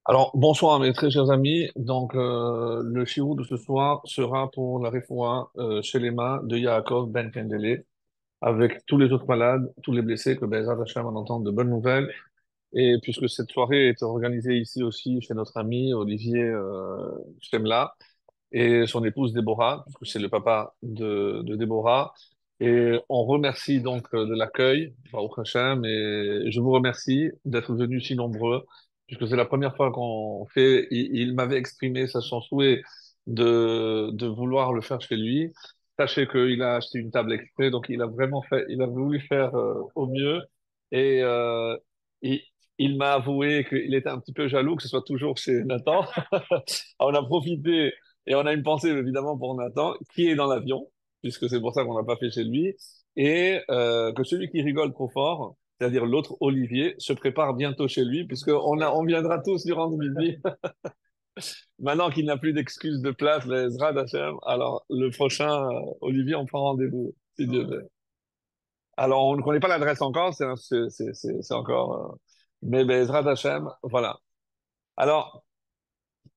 Alors, bonsoir mes très chers amis. Donc, le shiur de ce soir sera pour la refoua chez les mains de Yaakov Ben Kendele, avec tous les autres malades, tous les blessés, que Bezrat Hashem en entende de bonnes nouvelles. Et puisque cette soirée est organisée ici aussi chez notre ami Olivier Chemla et son épouse Déborah, puisque c'est le papa de Déborah. Et on remercie donc de l'accueil, Baruch Hashem, et je vous remercie d'être venus si nombreux, puisque c'est la première fois qu'on fait. Il m'avait exprimé son souhait de vouloir le faire chez lui. Sachez qu'il a acheté une table exprès, donc il a vraiment fait, il a voulu faire au mieux. Et il, il m'a avoué qu'il était un petit peu jaloux que ce soit toujours chez Nathan. On a profité et on a une pensée évidemment pour Nathan, qui est dans l'avion, puisque c'est pour ça qu'on n'a pas fait chez lui, et que celui qui rigole trop fort, c'est-à-dire l'autre Olivier, se prépare bientôt chez lui, on viendra tous lui rendre visite. Maintenant qu'il n'a plus d'excuses de place, les Ezra d'Hachem, alors le prochain Olivier, on prend rendez-vous, si Dieu veut. Alors on ne connaît pas l'adresse encore, c'est encore... mais Ezra d'Hachem, voilà. Alors,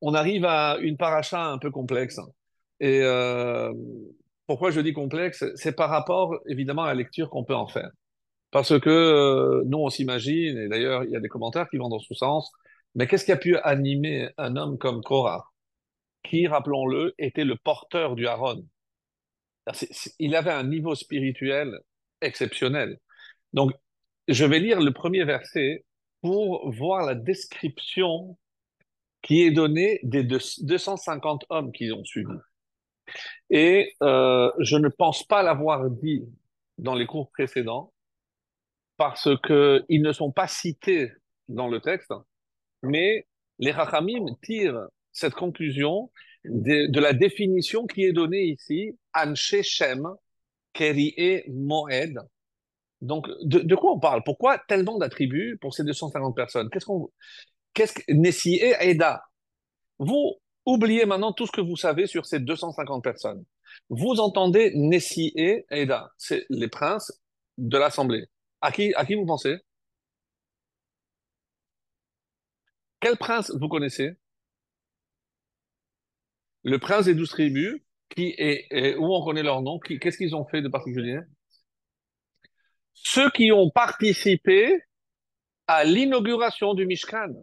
on arrive à une paracha un peu complexe. Et pourquoi je dis complexe? C'est par rapport, évidemment, à la lecture qu'on peut en faire. Parce que nous, on s'imagine, et d'ailleurs, il y a des commentaires qui vont dans ce sens, mais qu'est-ce qui a pu animer un homme comme Korah, qui, rappelons-le, était le porteur du Aaron? Il avait un niveau spirituel exceptionnel. Donc, je vais lire le premier verset pour voir la description qui est donnée des 250 hommes qui ont suivi. Et je ne pense pas l'avoir dit dans les cours précédents parce que ils ne sont pas cités dans le texte, mais les Rachamim tirent cette conclusion de la définition qui est donnée ici, Anshe Shem, Keri'e Moed. Donc, de quoi on parle? Pourquoi tellement d'attributs pour ces 250 personnes? Qu'est-ce que, Nessie et Eda? Vous oubliez maintenant tout ce que vous savez sur ces 250 personnes. Vous entendez Nessie et Eda, c'est les princes de l'Assemblée. À qui vous pensez? Quel prince vous connaissez? Le prince des 12 tribus, où on connaît leur nom, qu'est-ce qu'ils ont fait de particulier? Ceux qui ont participé à l'inauguration du Mishkan.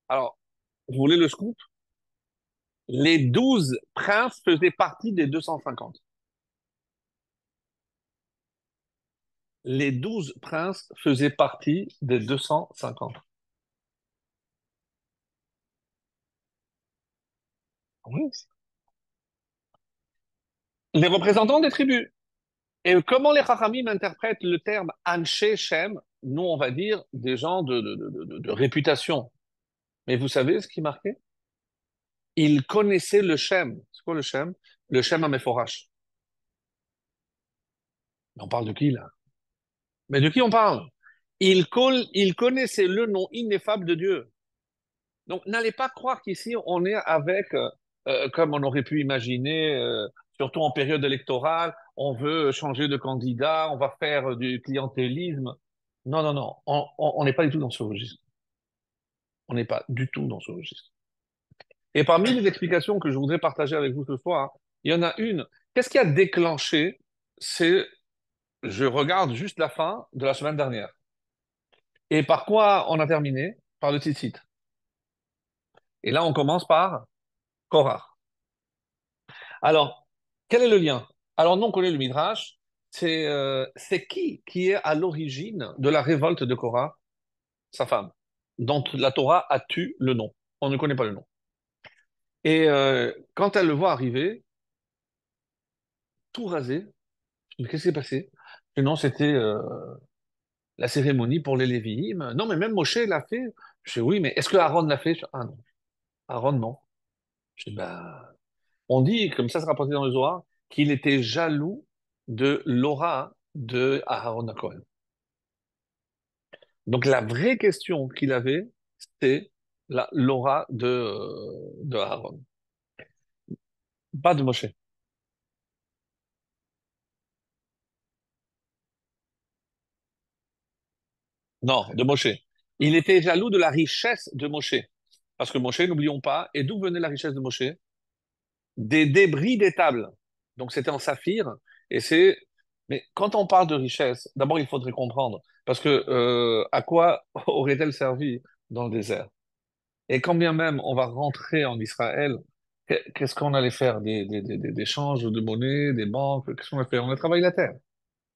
Alors, vous voulez le scoop? Les 12 princes faisaient partie des 250. Les 12 princes faisaient partie des 250. Oui. Les représentants des tribus. Et comment les Chachamim interprètent le terme Anshe Shem? Nous, on va dire des gens de réputation. Mais vous savez ce qui marquait? Ils connaissaient le Shem. C'est quoi le Shem? Le Shem Amephorach. On parle de qui, là? Mais de qui on parle? Ils connaissaient le nom ineffable de Dieu. Donc, n'allez pas croire qu'ici, on est avec, comme on aurait pu imaginer, surtout en période électorale, on veut changer de candidat, on va faire du clientélisme. Non, non, non, on n'est pas du tout dans ce registre. On n'est pas du tout dans ce registre. Et parmi les explications que je voudrais partager avec vous ce soir, il y en a une. Qu'est-ce qui a déclenché? C'est, je regarde juste la fin de la semaine dernière. Et par quoi on a terminé? Par le tzitzit. Et là, on commence par Korah. Alors, quel est le lien? Alors, nous, on connaît le Midrash. C'est qui est à l'origine de la révolte de Korah? Sa femme, dont la Torah a tu le nom. On ne connaît pas le nom. Et quand elle le voit arriver, tout rasé, je dis, qu'est-ce qui s'est passé? Et non, c'était la cérémonie pour les Lévi'im. Non, mais même Moshe l'a fait. Je dis, oui, mais est-ce que Aaron l'a fait? Ah non, Aaron, non. Je dis, ben, on dit, comme ça se rapporté dans le Zohar, qu'il était jaloux de l'aura de Aaron Cohen. Donc la vraie question qu'il avait, c'est l'aura de Aaron, pas de Moshe. Non, de Moshe. Il était jaloux de la richesse de Moshe. Parce que Moshe, n'oublions pas, et d'où venait la richesse de Moshe? Des débris des tables. Donc c'était en saphir. Et c'est. Mais quand on parle de richesse, d'abord il faudrait comprendre. Parce que à quoi aurait-elle servi dans le désert? Et quand bien même on va rentrer en Israël, qu'est-ce qu'on allait faire? Des échanges de monnaie, des banques, qu'est-ce qu'on a fait? On a travaillé la terre.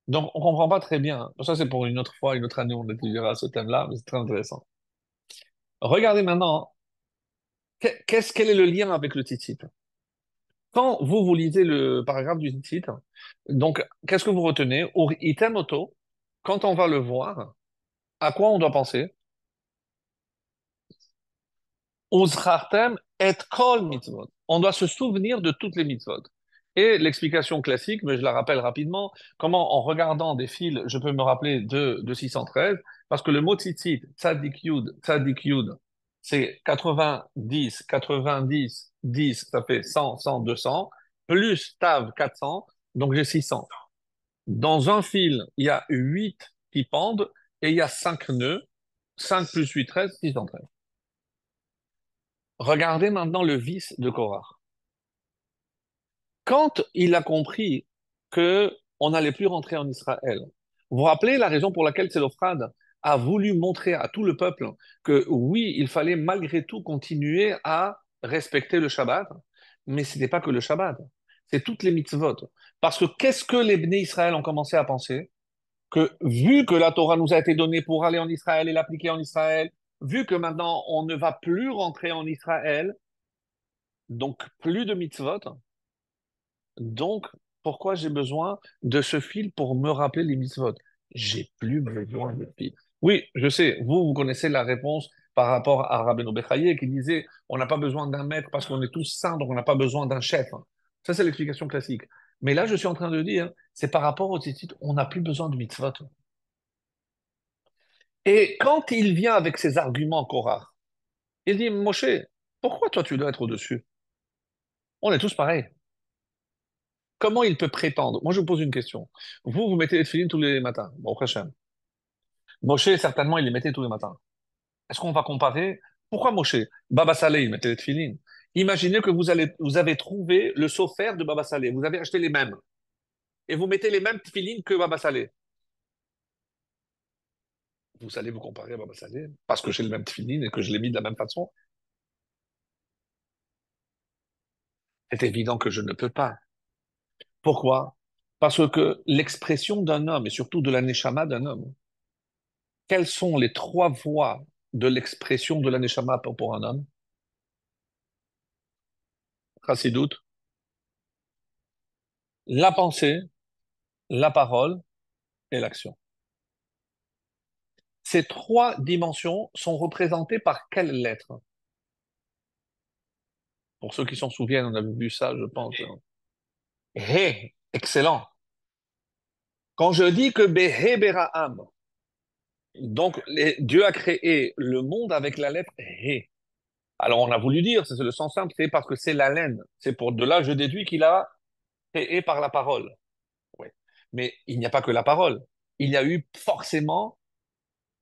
Donc on comprend pas très bien. Ça c'est pour une autre fois, une autre année, on étudiera ce thème-là, mais c'est très intéressant. Regardez maintenant, quel est le lien avec le titre? Quand vous lisez le paragraphe du titre, donc, qu'est-ce que vous retenez? Ur item auto, quand on va le voir, à quoi on doit penser? Uzchartem et kol mitzvot. On doit se souvenir de toutes les mitzvot. Et l'explication classique, mais je la rappelle rapidement, comment en regardant des fils, je peux me rappeler de 613, parce que le mot tzitzit, tzadik yud, c'est 90, 90, 10, ça fait 100, 100, 200, plus tav 400, donc j'ai 600. Dans un fil, il y a 8 qui pendent et il y a 5 nœuds. 5 plus 8, 13, 613. Regardez maintenant le vice de Korah. Quand il a compris que on n'allait plus rentrer en Israël, vous vous rappelez la raison pour laquelle Sélophrad a voulu montrer à tout le peuple que oui, il fallait malgré tout continuer à respecter le Shabbat, mais ce n'était pas que le Shabbat, c'est toutes les mitzvot. Parce que qu'est-ce que les Bnei Israël ont commencé à penser? Que vu que la Torah nous a été donnée pour aller en Israël et l'appliquer en Israël, vu que maintenant on ne va plus rentrer en Israël, donc plus de mitzvot, donc pourquoi j'ai besoin de ce fil pour me rappeler les mitzvot? J'ai plus besoin de fil. Oui, je sais, vous connaissez la réponse par rapport à Rabbeinu Bechaye qui disait on n'a pas besoin d'un maître parce qu'on est tous saints, donc on n'a pas besoin d'un chef. Ça, c'est l'explication classique. Mais là, je suis en train de dire, c'est par rapport au titre, on n'a plus besoin de mitzvot. Et quand il vient avec ses arguments, Korah, il dit, Moshe, pourquoi toi tu dois être au-dessus? On est tous pareils. Comment il peut prétendre? Moi, je vous pose une question. Vous mettez les tefilines tous les matins. Bon, Hachem. Moshe, certainement, il les mettait tous les matins. Est-ce qu'on va comparer? Pourquoi Moshe? Baba Saleh, il mettait les tefilines. Imaginez que vous avez trouvé le sophère de Baba Saleh. Vous avez acheté les mêmes. Et vous mettez les mêmes tefilines que Baba Saleh. Vous allez vous comparer à Baba Saleh parce que j'ai le même tefilines et que je l'ai mis de la même façon. C'est évident que je ne peux pas. Pourquoi? Parce que l'expression d'un homme, et surtout de la neshama d'un homme, quelles sont les trois voies de l'expression de la neshama pour un homme? Chassidoute, la pensée, la parole et l'action. Ces trois dimensions sont représentées par quelle lettre? Pour ceux qui s'en souviennent, on a vu ça, je pense. He, excellent. Quand je dis que Behe Beraham, donc Dieu a créé le monde avec la lettre He. Alors on a voulu dire, c'est le sens simple, c'est parce que c'est la laine. C'est pour de là, je déduis qu'il a créé par la parole. Oui. Mais il n'y a pas que la parole. Il y a eu forcément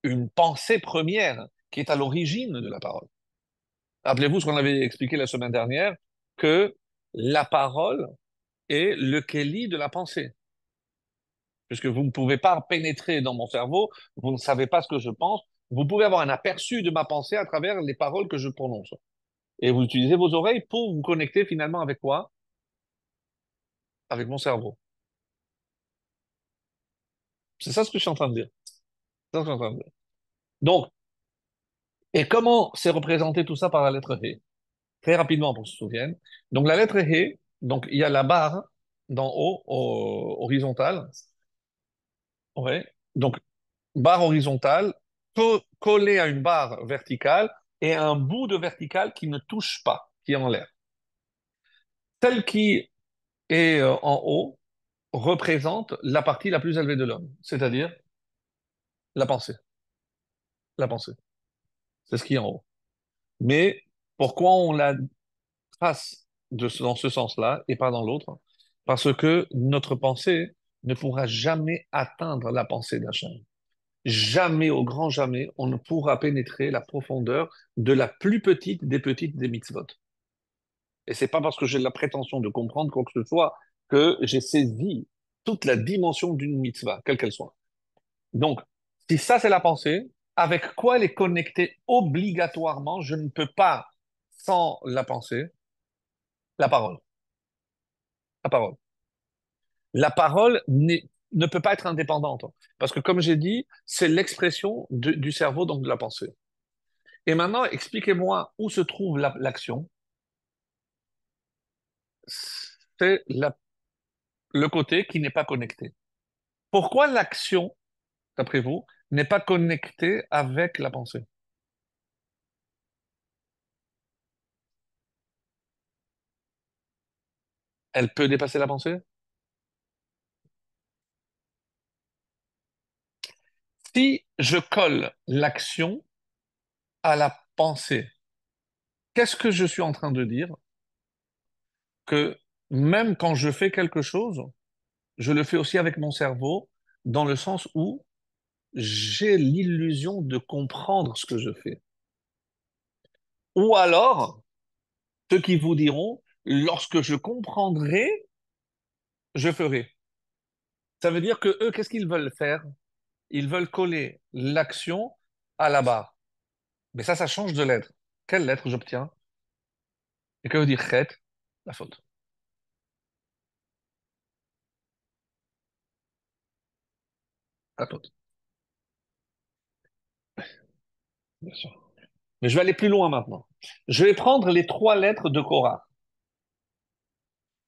une pensée première qui est à l'origine de la parole. Rappelez-vous ce qu'on avait expliqué la semaine dernière, que la parole est le kéli de la pensée. Puisque vous ne pouvez pas pénétrer dans mon cerveau, vous ne savez pas ce que je pense, vous pouvez avoir un aperçu de ma pensée à travers les paroles que je prononce. Et vous utilisez vos oreilles pour vous connecter finalement avec quoi? Avec mon cerveau. C'est ça ce que je suis en train de dire. C'est ça ce que je suis en train de dire. Donc, et comment c'est représenté tout ça par la lettre He? Très rapidement pour que se souvienne. Donc, la lettre He, donc il y a la barre d'en haut, horizontale. Ouais. Donc, barre horizontale, collée à une barre verticale et un bout de verticale qui ne touche pas, qui est en l'air. Celle qui est en haut représente la partie la plus élevée de l'homme, c'est-à-dire la pensée. La pensée. C'est ce qui est en haut. Mais pourquoi on la trace dans ce sens-là et pas dans l'autre? Parce que notre pensée ne pourra jamais atteindre la pensée d'Hachem. Jamais, au grand jamais, on ne pourra pénétrer la profondeur de la plus petite des petites des mitzvot. Et c'est pas parce que j'ai la prétention de comprendre quoi que ce soit que j'ai saisi toute la dimension d'une mitzvah, quelle qu'elle soit. Donc, si ça c'est la pensée, avec quoi elle est connectée obligatoirement, je ne peux pas, sans la pensée, la parole. La parole. La parole ne peut pas être indépendante. Parce que, comme j'ai dit, c'est l'expression du cerveau, donc de la pensée. Et maintenant, expliquez-moi où se trouve l'action. C'est le côté qui n'est pas connecté. Pourquoi l'action, d'après vous, n'est pas connectée avec la pensée? Elle peut dépasser la pensée? Si je colle l'action à la pensée, qu'est-ce que je suis en train de dire? Que même quand je fais quelque chose, je le fais aussi avec mon cerveau, dans le sens où j'ai l'illusion de comprendre ce que je fais. Ou alors, ceux qui vous diront, lorsque je comprendrai, je ferai. Ça veut dire que eux, qu'est-ce qu'ils veulent faire? Ils veulent coller l'action à la barre. Mais ça change de lettre. Quelle lettre j'obtiens? Et que veut dire chet? La faute. La faute, bien sûr. Mais je vais aller plus loin maintenant. Je vais prendre les trois lettres de Korah.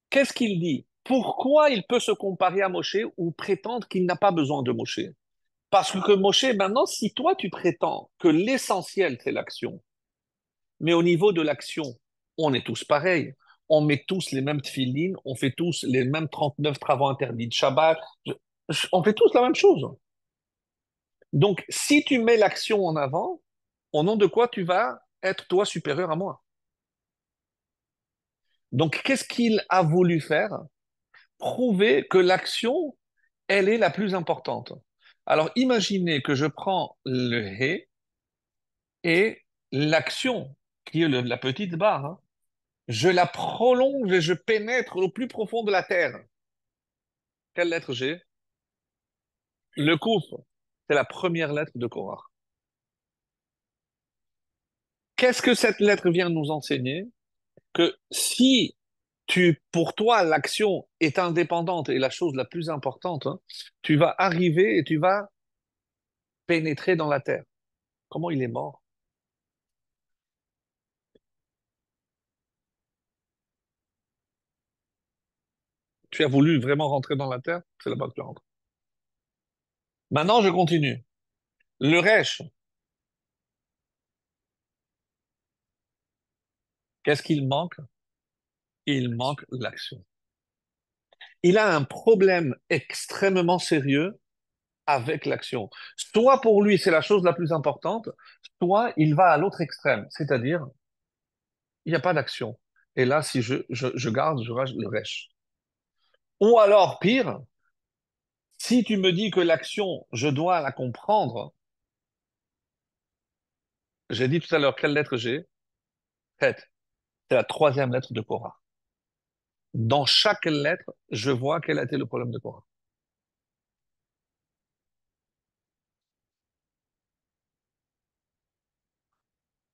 Qu'est-ce qu'il dit? Pourquoi il peut se comparer à Moshe ou prétendre qu'il n'a pas besoin de Moshe? Parce que Moshe, maintenant, si toi tu prétends que l'essentiel c'est l'action, mais au niveau de l'action, on est tous pareils. On met tous les mêmes tefilines, on fait tous les mêmes 39 travaux interdits de Shabbat. On fait tous la même chose. Donc, si tu mets l'action en avant, au nom de quoi tu vas être toi supérieur à moi? Donc, qu'est-ce qu'il a voulu faire? Prouver que l'action, elle est la plus importante. Alors, imaginez que je prends le hé et l'action, qui est la petite barre, hein, je la prolonge et je pénètre au plus profond de la terre. Quelle lettre j'ai? Le Kouf. C'est la première lettre de Korah. Qu'est-ce que cette lettre vient nous enseigner? Que si pour toi, l'action est indépendante et la chose la plus importante, hein, tu vas arriver et tu vas pénétrer dans la terre. Comment il est mort? Tu as voulu vraiment rentrer dans la terre? C'est là-bas que tu rentres. Maintenant, je continue. Le Resh, qu'est-ce qu'il manque? Il manque l'action. Il a un problème extrêmement sérieux avec l'action. Soit pour lui, c'est la chose la plus importante, soit il va à l'autre extrême, c'est-à-dire, il n'y a pas d'action. Et là, si je garde, je rage le Resh. Ou alors, pire, si tu me dis que l'action, je dois la comprendre, j'ai dit tout à l'heure quelle lettre j'ai? Tête. C'est la troisième lettre de Korah. Dans chaque lettre, je vois quel a été le problème de Korah.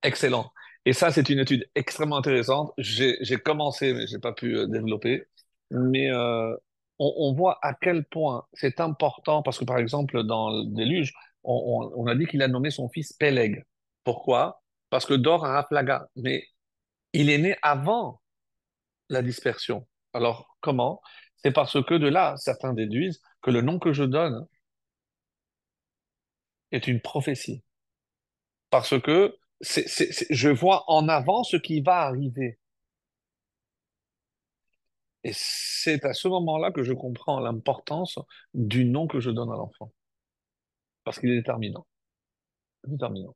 Excellent. Et ça, c'est une étude extrêmement intéressante. J'ai commencé, mais j'ai pas pu développer. Mais on voit à quel point c'est important, parce que par exemple, dans le déluge, on a dit qu'il a nommé son fils Péleg. Pourquoi? Parce que Dor a Raplaga. Mais il est né avant la dispersion. Alors, comment? C'est parce que de là, certains déduisent que le nom que je donne est une prophétie. Parce que je vois en avant ce qui va arriver. Et c'est à ce moment-là que je comprends l'importance du nom que je donne à l'enfant. Parce qu'il est déterminant. Déterminant.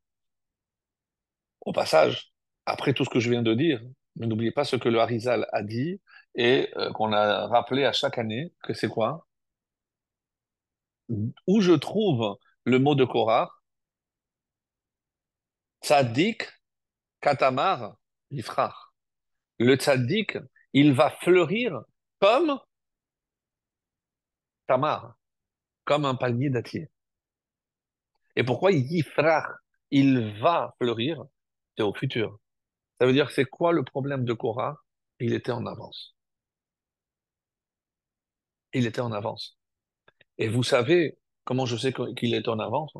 Au passage, après tout ce que je viens de dire, mais n'oubliez pas ce que le Harizal a dit et qu'on a rappelé à chaque année, que c'est quoi? Où je trouve le mot de Korah, tzaddik katamar yifrach. Le tzaddik, il va fleurir comme tamar, comme un palmier dattier. Et pourquoi yifrach, il va fleurir? C'est au futur. Ça veut dire, c'est quoi le problème de Korah? Il était en avance. Il était en avance. Et vous savez comment je sais qu'il est en avance?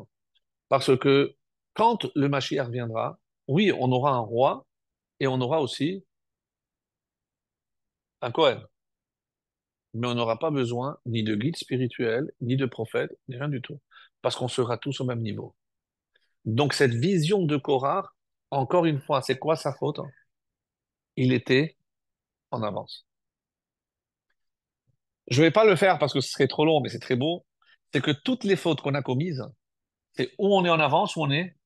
Parce que quand le Mashiach viendra, oui, on aura un roi et on aura aussi un Cohen. Mais on n'aura pas besoin ni de guide spirituel, ni de prophète, ni rien du tout. Parce qu'on sera tous au même niveau. Donc cette vision de Korah, encore une fois, c'est quoi sa faute? Il était en avance. Je ne vais pas le faire parce que ce serait trop long, mais c'est très beau. C'est que toutes les fautes qu'on a commises, c'est où on est en avance ou on est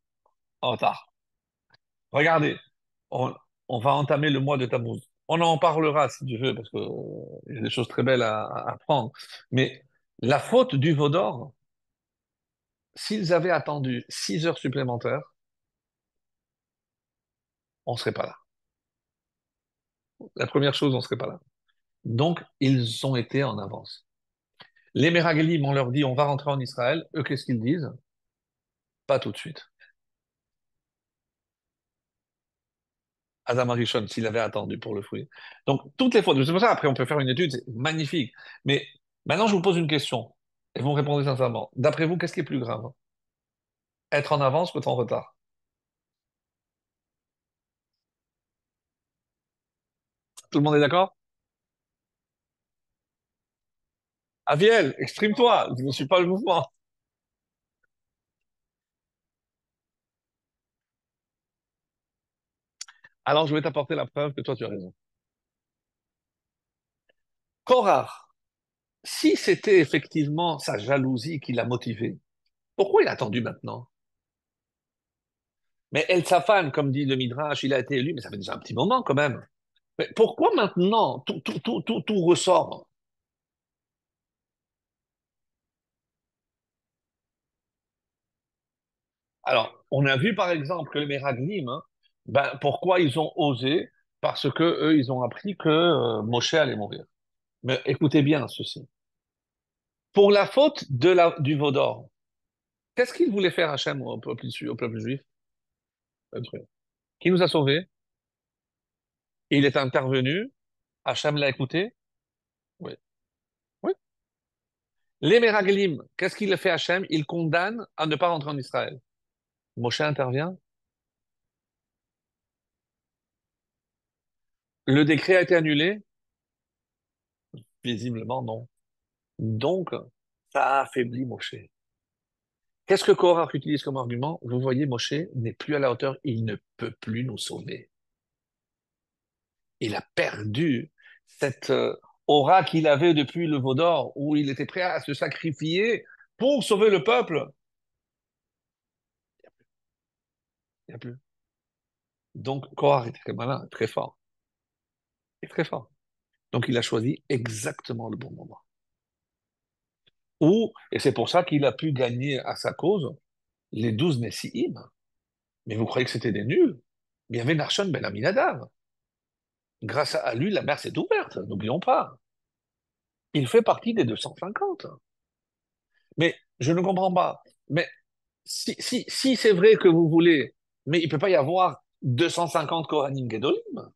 en retard. Regardez, on, on va entamer le mois de Tammuz. On en parlera si tu veux, parce que il y a des choses très belles à apprendre. Mais la faute du veau d'or, s'ils avaient attendu 6 heures supplémentaires, on ne serait pas là. La première chose, on ne serait pas là. Donc, ils ont été en avance. Les Meraglim, on leur dit, on va rentrer en Israël. Eux, qu'est-ce qu'ils disent? Pas tout de suite. Adam Arishon, s'il avait attendu pour le fruit. Donc, toutes les fautes. C'est pour ça, après, on peut faire une étude, c'est magnifique. Mais maintenant, je vous pose une question. Et vous me répondez sincèrement. D'après vous, qu'est-ce qui est plus grave? Être en avance ou être en retard? Tout le monde est d'accord? Aviel, exprime-toi. Je ne suis pas le mouvement. Alors, je vais t'apporter la preuve que toi, tu as raison. Korah, si c'était effectivement sa jalousie qui l'a motivé, pourquoi il a attendu maintenant? Mais El Safan, comme dit le Midrash, il a été élu, mais ça fait déjà un petit moment quand même. Mais pourquoi maintenant tout ressort? Alors, on a vu par exemple que les Meraglim, hein, ben, pourquoi ils ont osé? Parce que eux, ils ont appris que Moshe allait mourir. Mais écoutez bien ceci. Pour la faute du veau d'or, qu'est-ce qu'il voulait faire Hachem au peuple juif? Un truc. Qui nous a sauvés? Il est intervenu, Hachem l'a écouté? Oui. Oui. Les Meraglim, qu'est-ce qu'il a fait Hachem? Il condamne à ne pas rentrer en Israël. Moshe intervient. Le décret a été annulé? Visiblement, non. Donc, ça a affaibli Moshe. Qu'est-ce que Korach utilise comme argument? Vous voyez, Moshe n'est plus à la hauteur, il ne peut plus nous sauver. Il a perdu cette aura qu'il avait depuis le veau d'or, où il était prêt à se sacrifier pour sauver le peuple. Il n'y a plus. Donc, Korach était très malin, très fort. Et très fort. Donc, il a choisi exactement le bon moment. Et c'est pour ça qu'il a pu gagner à sa cause les 12 Nessi'im. Mais vous croyez que c'était des nuls? Il y avait Narshon ben Aminadav. Grâce à lui, la mer s'est ouverte, n'oublions pas. Il fait partie des 250. Mais je ne comprends pas. Mais si c'est vrai que vous voulez, mais il ne peut pas y avoir 250 Kohanim Gedolim.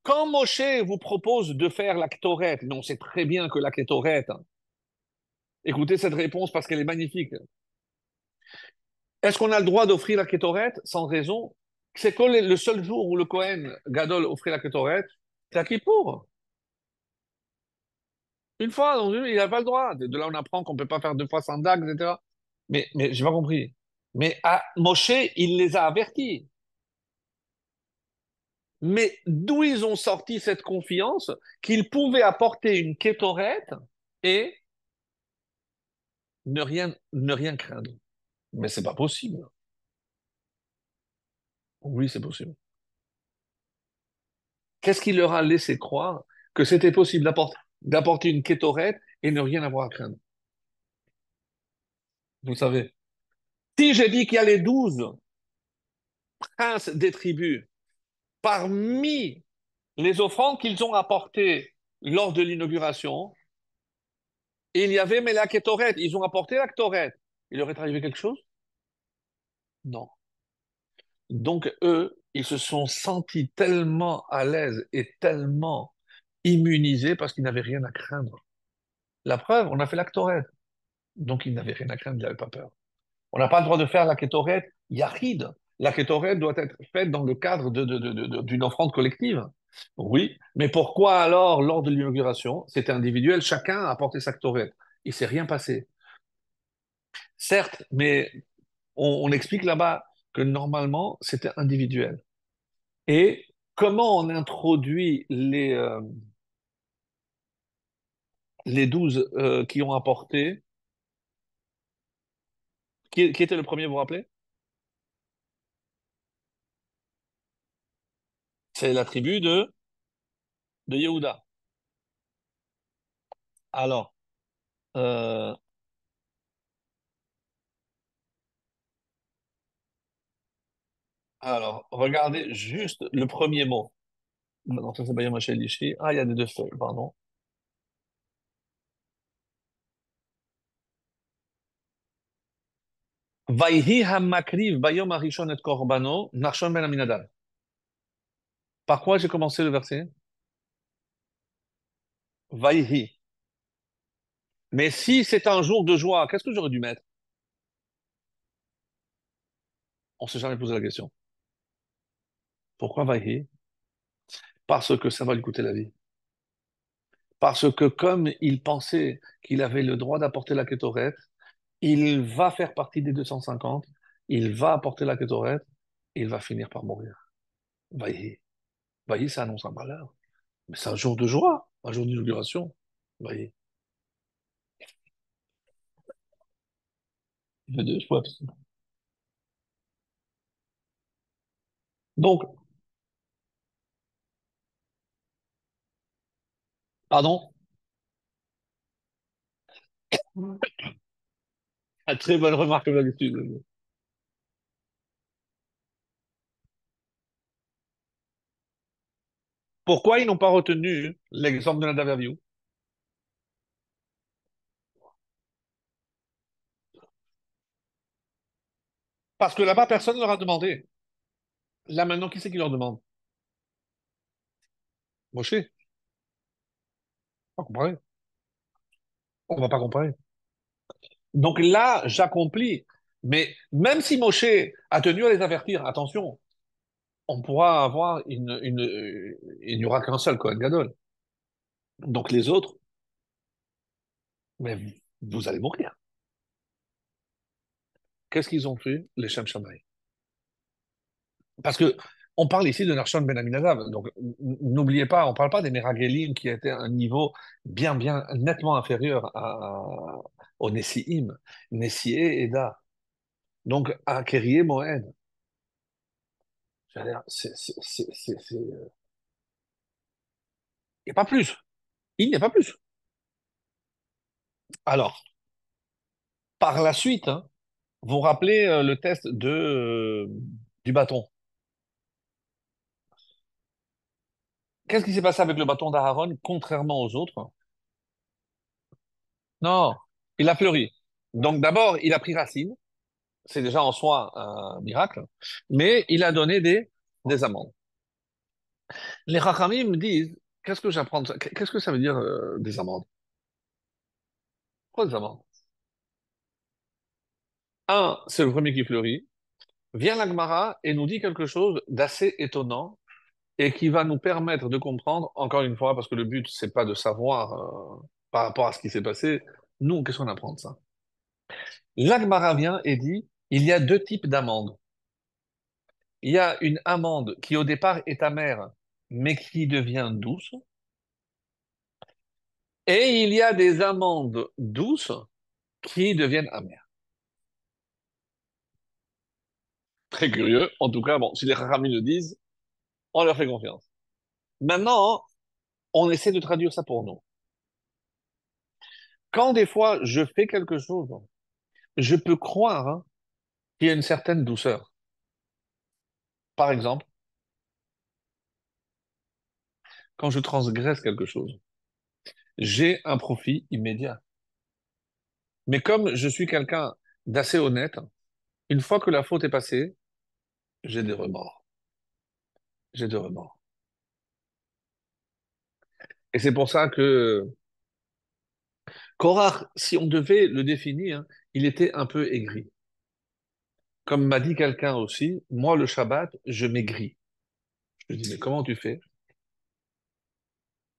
Quand Moshe vous propose de faire la Ktoret, mais on sait très bien que la Ktoret, écoutez cette réponse parce qu'elle est magnifique. Est-ce qu'on a le droit d'offrir la Kétoret sans raison? C'est que le seul jour où le Kohen Gadol offrait la Kétoret, c'est à Kippour. Une fois dans une, il n'a pas le droit. De là, on apprend qu'on ne peut pas faire deux fois sans dague, etc. Mais j'ai pas compris. Mais à Moshe, il les a avertis. Mais d'où ils ont sorti cette confiance qu'ils pouvaient apporter une Kétoret et ne rien craindre? Mais c'est pas possible. Oui, c'est possible. Qu'est-ce qui leur a laissé croire que c'était possible d'apporter une kétorette et ne rien avoir à craindre? vous savez. Si j'ai dit qu'il y a les 12 princes des tribus parmi les offrandes qu'ils ont apportées lors de l'inauguration, il y avait mais la Kétoret. Ils ont apporté la Kétoret. Il leur est arrivé quelque chose? Non. Donc, eux, ils se sont sentis tellement à l'aise et tellement immunisés parce qu'ils n'avaient rien à craindre. La preuve, on a fait la Kétoret. Donc, ils n'avaient rien à craindre, ils n'avaient pas peur. On n'a pas le droit de faire la Kétoret Yahid. La Kétoret doit être faite dans le cadre d'une offrande collective. Oui, mais pourquoi alors, lors de l'inauguration, c'était individuel, chacun a apporté sa Kétoret? Il ne s'est rien passé. Certes, mais on explique là-bas que normalement, c'était individuel. Et comment on introduit les 12 qui ont apporté? Qui était le premier, vous vous rappelez? C'est la tribu de Yehuda. Alors, euh, alors, regardez juste le premier mot. Non, ça c'est Bayam Hachelishi. Ah, il y a des deux feuilles, pardon. Vayhi hamakriv bayom harishon et korbano, Nachshon ben Aminadab. Par quoi j'ai commencé le verset? Vayhi. Mais si c'est un jour de joie, qu'est-ce que j'aurais dû mettre? On s'est jamais posé la question. Pourquoi Vayhi? Parce que ça va lui coûter la vie. Parce que comme il pensait qu'il avait le droit d'apporter la kétorette, il va faire partie des 250, il va apporter la kétorette, et il va finir par mourir. Vayhi. Vayhi, ça annonce un malheur. Mais c'est un jour de joie, un jour d'inauguration. Vayhi. Deux fois. Donc, pardon, une très bonne remarque d'habitude. Pourquoi ils n'ont pas retenu l'exemple de Nadav et Abihu? Parce que là-bas, personne ne leur a demandé. Là, maintenant, qui c'est qui leur demande? Moshe. Pas comparer. On va pas comparer. Donc là, j'accomplis. Mais même si Moshe a tenu à les avertir, attention, on pourra avoir il n'y aura qu'un seul Kohen Gadol. Donc les autres, mais vous allez mourir. Qu'est-ce qu'ils ont fait, les Shem Shammai? Parce que on parle ici de Narshon Ben Aminadav. Donc n'oubliez pas, on ne parle pas des Meragelim qui étaient à un niveau bien nettement inférieur au Nessiim, Nessié et Da. Donc à Kérié Moed. Il n'y a pas plus. Il n'y a pas plus. Alors, par la suite, hein, vous vous rappelez le test du bâton. Qu'est-ce qui s'est passé avec le bâton d'Aaron, contrairement aux autres? Non, il a fleuri. Donc d'abord, il a pris racine. C'est déjà en soi un miracle. Mais il a donné des amendes. Les Rachamim me disent, qu'est-ce que j'apprends de ça? Qu'est-ce que ça veut dire des amendes? Pourquoi des amendes? Un, c'est le premier qui fleurit. Vient l'Agmara et nous dit quelque chose d'assez étonnant et qui va nous permettre de comprendre, encore une fois, parce que le but, c'est pas de savoir par rapport à ce qui s'est passé, nous, qu'est-ce qu'on apprend de ça? L'Agmara vient et dit, il y a deux types d'amendes. Il y a une amande qui au départ est amère, mais qui devient douce, et il y a des amandes douces qui deviennent amères. Très curieux. En tout cas, bon, si les Rachamim le disent, on leur fait confiance. Maintenant, on essaie de traduire ça pour nous. Quand des fois je fais quelque chose je peux croire hein, qu'il y a une certaine douceur. Par exemple, quand je transgresse quelque chose, j'ai un profit immédiat. Mais comme je suis quelqu'un d'assez honnête, une fois que la faute est passée, j'ai des remords. J'ai des remords. Et c'est pour ça que Korach, si on devait le définir, hein, il était un peu aigri. Comme m'a dit quelqu'un aussi, moi le Shabbat, je maigris. Je lui dis, mais comment tu fais?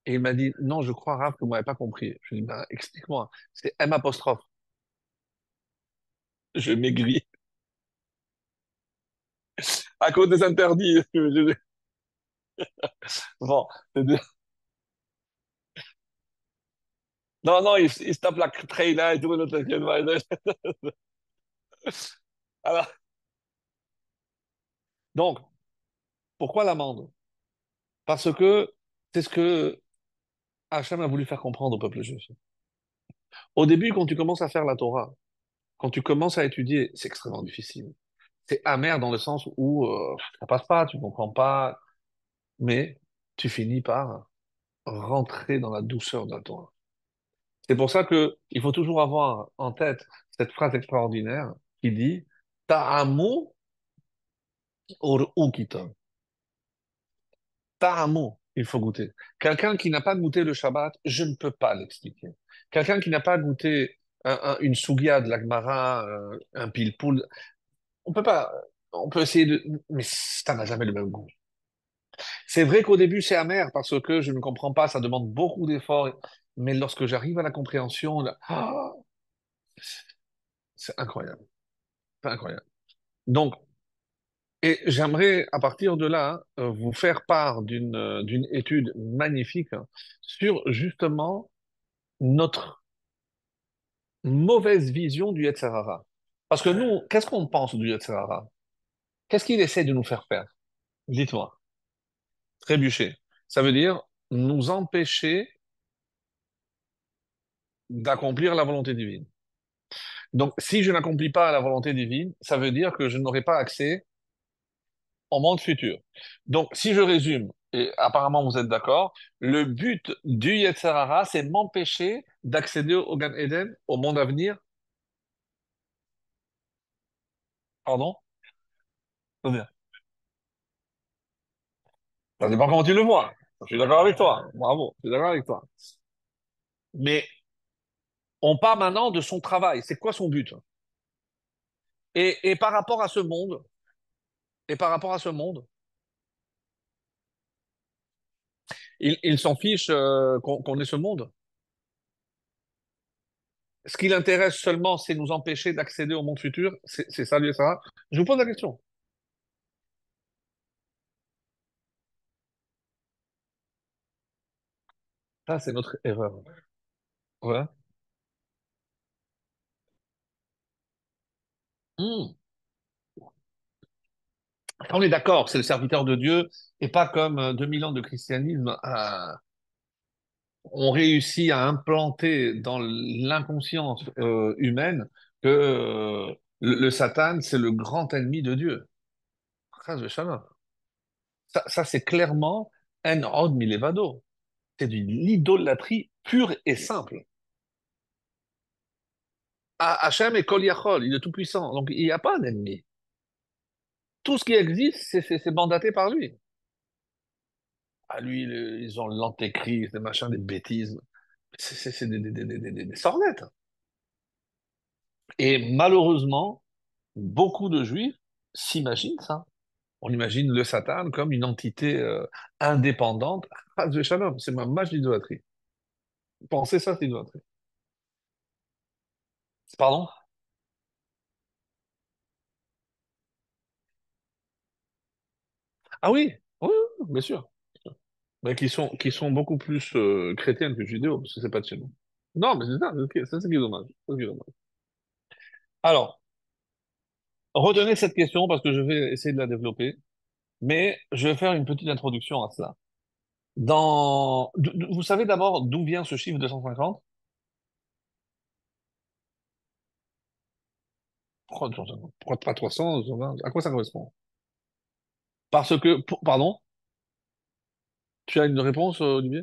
Et il m'a dit, non, je crois, Raph, que vous m'avez pas compris. Je lui dis, ben, explique-moi. C'est M apostrophe. Je maigris. À cause des interdits. Bon. Non, non, il se tape la traîne là et tout, ne t'inquiète pas. Alors, donc, pourquoi l'amende? Parce que c'est ce que Hachem a voulu faire comprendre au peuple juif. Au début, quand tu commences à faire la Torah, quand tu commences à étudier, c'est extrêmement difficile. C'est amer dans le sens où ça passe pas, tu comprends pas, mais tu finis par rentrer dans la douceur de la Torah. C'est pour ça que il faut toujours avoir en tête cette phrase extraordinaire qui dit Ta'amu or kitab. Ta'amu, il faut goûter. Quelqu'un qui n'a pas goûté le Shabbat, je ne peux pas l'expliquer. Quelqu'un qui n'a pas goûté une sougia de la Gemara, un pilpoul, on peut pas, on peut essayer de, mais ça n'a jamais le même goût. C'est vrai qu'au début c'est amer parce que je ne comprends pas, ça demande beaucoup d'efforts, mais lorsque j'arrive à la compréhension, là, c'est incroyable, c'est incroyable. Donc, et j'aimerais, à partir de là, vous faire part d'une étude magnifique hein, sur justement notre mauvaise vision du Yetzer Hara. Parce que nous, qu'est-ce qu'on pense du Yetzer Hara? Qu'est-ce qu'il essaie de nous faire faire? Dites-moi. Trébucher. Ça veut dire nous empêcher d'accomplir la volonté divine. Donc, si je n'accomplis pas la volonté divine, ça veut dire que je n'aurai pas accès au monde futur. Donc, si je résume, et apparemment vous êtes d'accord, le but du Yetzer Hara, c'est m'empêcher d'accéder au Gan Eden, au monde à venir. Pardon? C'est-à-dire, ça dépend comment tu le vois. Je suis d'accord avec toi. Bravo, je suis d'accord avec toi. Mais on parle maintenant de son travail. C'est quoi son but? Et par rapport à ce monde, et par rapport à ce monde, il s'en fiche qu'on ait ce monde. Ce qui l'intéresse seulement, c'est nous empêcher d'accéder au monde futur. C'est ça, lui, ça. Je vous pose la question. Ça, c'est notre erreur. Ouais. Hmm. On est d'accord, c'est le serviteur de Dieu, et pas comme 2000 ans de christianisme ont réussi à implanter dans l'inconscience humaine que le Satan, c'est le grand ennemi de Dieu. Chas v'shalom. Ça, c'est clairement un od milevado. C'est de l'idolâtrie pure et simple. Hachem est Kol Yachol, il est tout-puissant, donc il n'y a pas d'ennemi. Tout ce qui existe, c'est mandaté par lui. À lui, ils ont l'antéchrist, des machins, des bêtises. C'est des sornettes. Et malheureusement, beaucoup de juifs s'imaginent ça. On imagine le Satan comme une entité indépendante. Chas v'shalom, c'est ma match d'idolâtrie. Pensez ça, c'est idolâtrie. Pardon? Ah oui, oui, oui, bien sûr. Mais qui sont beaucoup plus chrétiennes que judéo, parce que c'est pas de chez nous. Non, mais c'est ça, c'est ça qui est dommage. C'est ça qui est dommage. Alors, retenez cette question parce que je vais essayer de la développer, mais je vais faire une petite introduction à cela. Vous savez d'abord d'où vient ce chiffre 250? Pourquoi pas 300, à quoi ça correspond? Parce que, pardon, tu as une réponse, Olivier?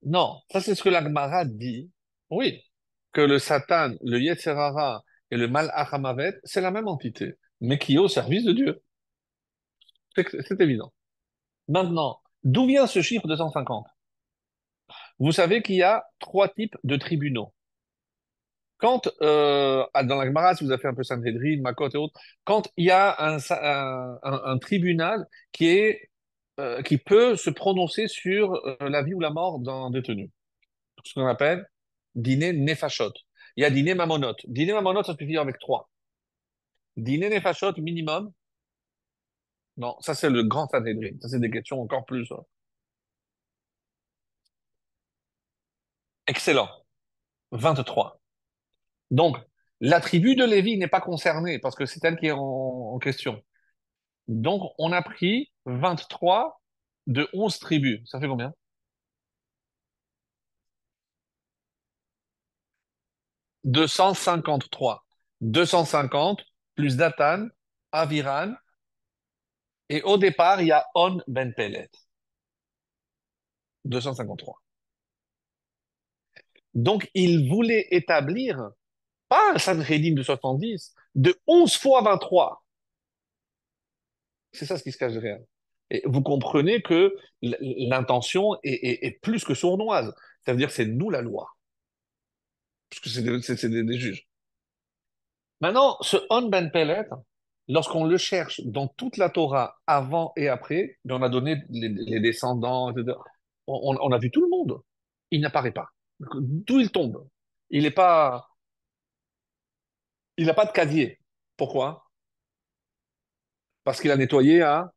Non, ça c'est ce que la Gemara dit. Oui, que le Satan, le Yetzer Hara et le Malach HaMavet, c'est la même entité, mais qui est au service de Dieu. C'est évident. Maintenant, d'où vient ce chiffre de 150? Vous savez qu'il y a trois types de tribunaux. Quand, dans la Gemara, si vous avez fait un peu Sanhedrin, Makot et autres, quand il y a un tribunal qui peut se prononcer sur la vie ou la mort d'un détenu, ce qu'on appelle dîner nefashot. Il y a dîner mamonot. Dîner mamonot, ça suffit avec trois. Dîner nefashot minimum, non, ça c'est le grand Sanhedrin. Ça c'est des questions encore plus. Excellent. 23. Donc, la tribu de Lévi n'est pas concernée parce que c'est elle qui est en question. Donc, on a pris 23 de 11 tribus. Ça fait combien? 253. 250 plus Datan, Aviran, et au départ, il y a On Ben Pelet. 253. Donc, il voulait établir, pas un Sanhédim de 70, de 11 fois 23. C'est ça ce qui se cache derrière. Et vous comprenez que l'intention est plus que sournoise. Ça veut dire que c'est nous la loi, parce que c'est des juges. Maintenant, ce On Ben Pelet, lorsqu'on le cherche dans toute la Torah, avant et après, on a donné les descendants, etc. On a vu tout le monde. Il n'apparaît pas. D'où il tombe? Il n'est pas, il n'a pas de casier. Pourquoi? Parce qu'il a nettoyé à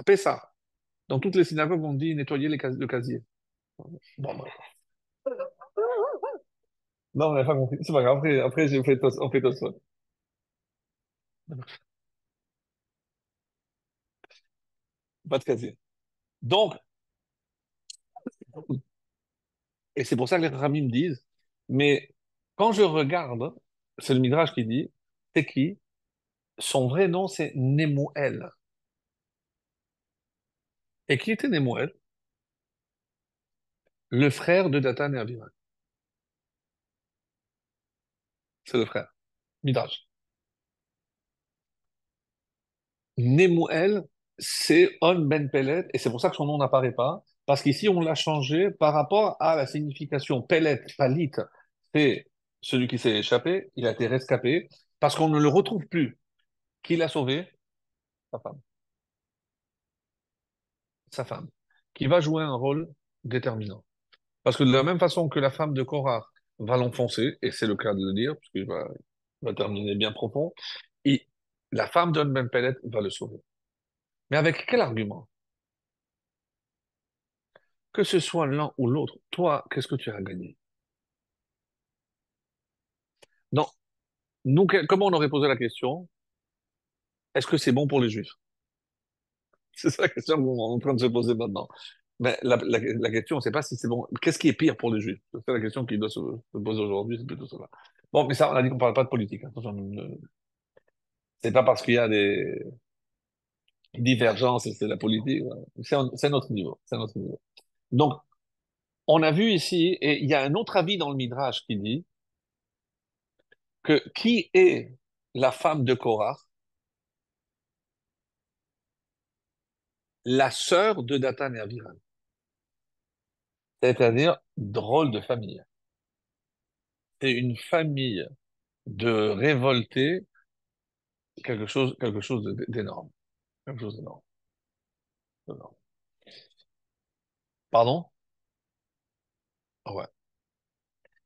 Pessah. Dans toutes les synagogues, on dit nettoyer le casier. Bon, bref. Non, on n'a pas compris. C'est pas grave. Après on fait tos. Pas de casier. Donc, et c'est pour ça que les Ramim disent, mais quand je regarde, c'est le Midrash qui dit, c'est qui? Son vrai nom, c'est Nemuel. Et qui était Nemuel? Le frère de Dathan et Abiram. C'est le frère. Midrash. Nemuel, c'est On Ben Pelet, et c'est pour ça que son nom n'apparaît pas, parce qu'ici, on l'a changé par rapport à la signification. Pelet, Palit, c'est celui qui s'est échappé, il a été rescapé, parce qu'on ne le retrouve plus. Qui l'a sauvé? Sa femme. Sa femme. Qui va jouer un rôle déterminant. Parce que de la même façon que la femme de Korah va l'enfoncer, et c'est le cas de le dire, parce qu'il va terminer bien profond, et la femme d'On Ben Pelet va le sauver. Mais avec quel argument? Que ce soit l'un ou l'autre, toi, qu'est-ce que tu as gagné? Non, nous, comment on aurait posé la question? Est-ce que c'est bon pour les Juifs? C'est ça la question qu'on est en train de se poser maintenant. Mais la question, c'est pas si c'est bon. Qu'est-ce qui est pire pour les Juifs? C'est la question qui doit se poser aujourd'hui, c'est plutôt cela. Bon, mais ça, on a dit qu'on ne parle pas de politique. Attention, c'est pas parce qu'il y a des divergences, et c'est la politique. Voilà. C'est notre niveau. C'est notre niveau. Donc, on a vu ici, et il y a un autre avis dans le Midrash qui dit que qui est la femme de Korah? La sœur de Dathan et Abiram. C'est-à-dire, drôle de famille. C'est une famille de révoltés, quelque chose d'énorme. Quelque chose d'énorme. D'énorme. Pardon? Ouais.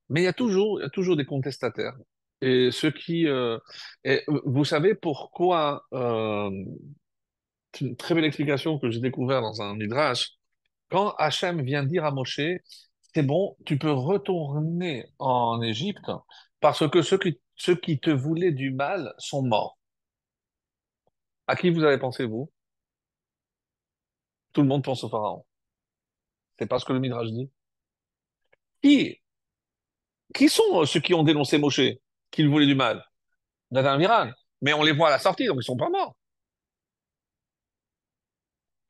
Mais il y a toujours des contestataires. Et ceux qui, vous savez pourquoi, c'est une très belle explication que j'ai découvert dans un Midrash. Quand Hachem vient dire à Moshe, c'est bon, tu peux retourner en Égypte parce que ceux qui te voulaient du mal sont morts. À qui vous avez pensé, vous? Tout le monde pense au Pharaon. C'est pas ce que le Midrash dit. Qui, qui sont ceux qui ont dénoncé Moshe, qu'ils voulaient du mal? Nathan Miran. Mais on les voit à la sortie, donc ils sont pas morts.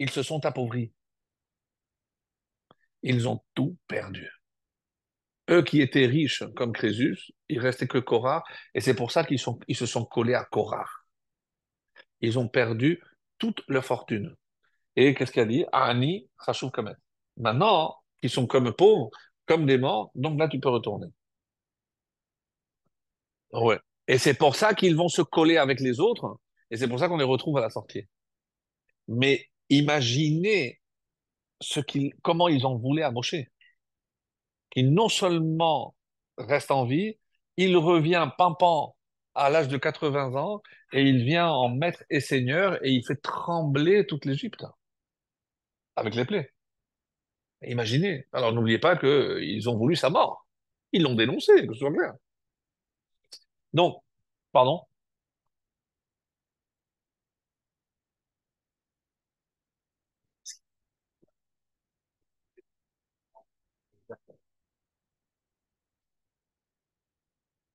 Ils se sont appauvris. Ils ont tout perdu. Eux qui étaient riches comme Crésus, il restait que Korah, et c'est pour ça ils se sont collés à Korah. Ils ont perdu toute leur fortune. Et qu'est-ce qu'il a dit? Ani, Khashuv Kamet. Maintenant, ils sont comme pauvres, comme des morts, donc là tu peux retourner. Ouais. Et c'est pour ça qu'ils vont se coller avec les autres, et c'est pour ça qu'on les retrouve à la sortie. Mais imaginez comment ils en voulaient à Moshe, qui non seulement reste en vie, il revient pimpant à l'âge de 80 ans, et il vient en maître et seigneur, et il fait trembler toute l'Égypte avec les plaies. Imaginez. Alors n'oubliez pas qu'ils ont voulu sa mort. Ils l'ont dénoncé, que ce soit clair. Donc, pardon,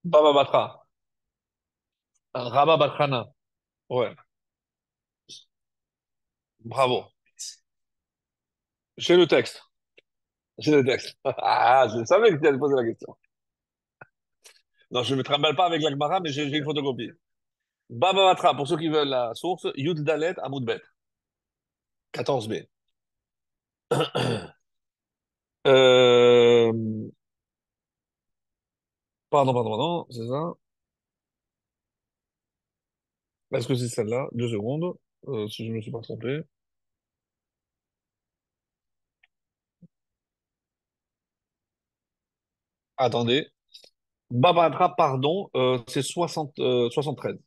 Baba Batra, Rabba Batrana. Ouais, bravo. J'ai le texte. J'ai le texte. Ah, je savais que tu allais poser la question. Non, je ne me trimballe pas avec la Gemara, mais j'ai une photocopie. Baba Batra, pour ceux qui veulent la source, Yud Dalet Amoud Bet, 14b. Euh, pardon, c'est ça. Est-ce que c'est celle-là? 2 secondes, si je ne me suis pas trompé. Attendez. Baba pardon, c'est 73.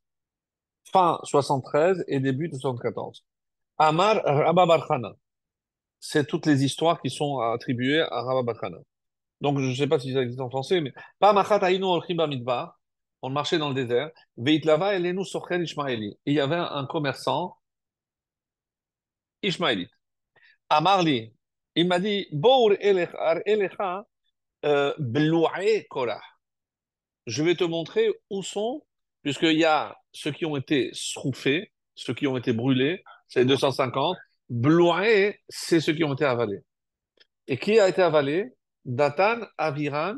Fin 73 et début de 74. Amar Rabba bar Chana. C'est toutes les histoires qui sont attribuées à Rabba bar Chana. Donc, je ne sais pas si ça existe en français, mais Pamachat Aïnou Olchim Bamidbar, on marchait dans le désert, Veitlava Elenu Socher Ishmaeli. Et il y avait un commerçant ishmaélite. Amarli, il m'a dit, Bour Elecha Belouae Korah. Je vais te montrer où sont, puisqu'il y a ceux qui ont été sroufés, ceux qui ont été brûlés, c'est 250. Bloué, c'est ceux qui ont été avalés. Et qui a été avalé? Datan, Aviran,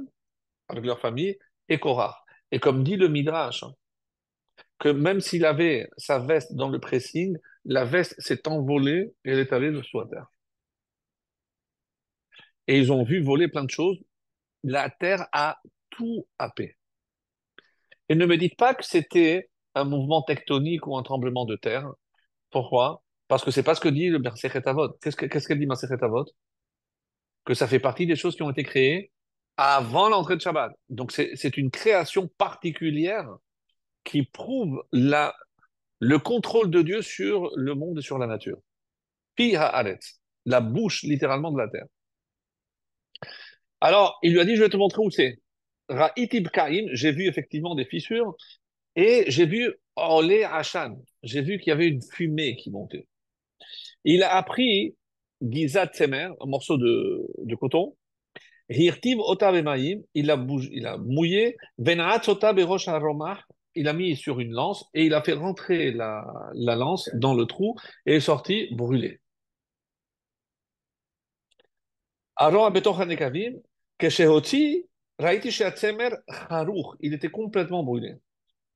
avec leur famille, et Korah. Et comme dit le Midrash, hein, que même s'il avait sa veste dans le pressing, la veste s'est envolée et elle est allée dessous à terre. Et ils ont vu voler plein de choses. La terre a tout happé. Et ne me dites pas que c'était un mouvement tectonique ou un tremblement de terre. Pourquoi? Parce que c'est pas ce que dit le Masechet Avot. Qu'est-ce qu'elle dit Masechet Avot? Que ça fait partie des choses qui ont été créées avant l'entrée de Shabbat. Donc c'est une création particulière qui prouve le contrôle de Dieu sur le monde et sur la nature. Pi haaretz, la bouche littéralement de la terre. Alors, il lui a dit, je vais te montrer où c'est. Ra'itib Kaim, j'ai vu effectivement des fissures et j'ai vu Olé Hashan, j'ai vu qu'il y avait une fumée qui montait. Il a appris Gizat Tsemer, un morceau de coton. Hirtiv Ota Bemaim, il a mouillé. Venaat Ota Berosh Aromah, il a mis sur une lance et il a fait rentrer la lance dans le trou et est sorti brûlé. Aaron Betoch Hanekavim, Keshehoti, Raiti Sheatzemer Haruch, il était complètement brûlé.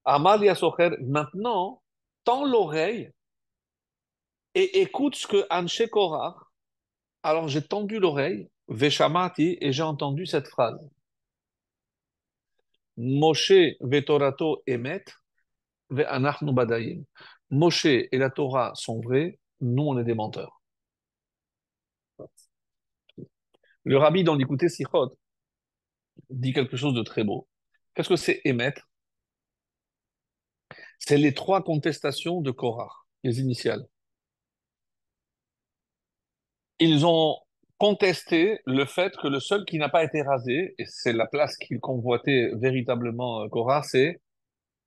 Amalia Socher, maintenant, tends l'oreille et écoute ce que Anshe Korach. Alors j'ai tendu l'oreille, Veshamati, et j'ai entendu cette phrase. Moshe vetorato emet, ve'anachnu badayim. Moshe et la Torah sont vrais, nous on est des menteurs. Le rabbi dans l'écouter Sichot dit quelque chose de très beau. Qu'est-ce que c'est émettre? C'est les trois contestations de Korah, les initiales. Ils ont contesté le fait que le seul qui n'a pas été rasé, et c'est la place qu'il convoitait véritablement Korah, c'est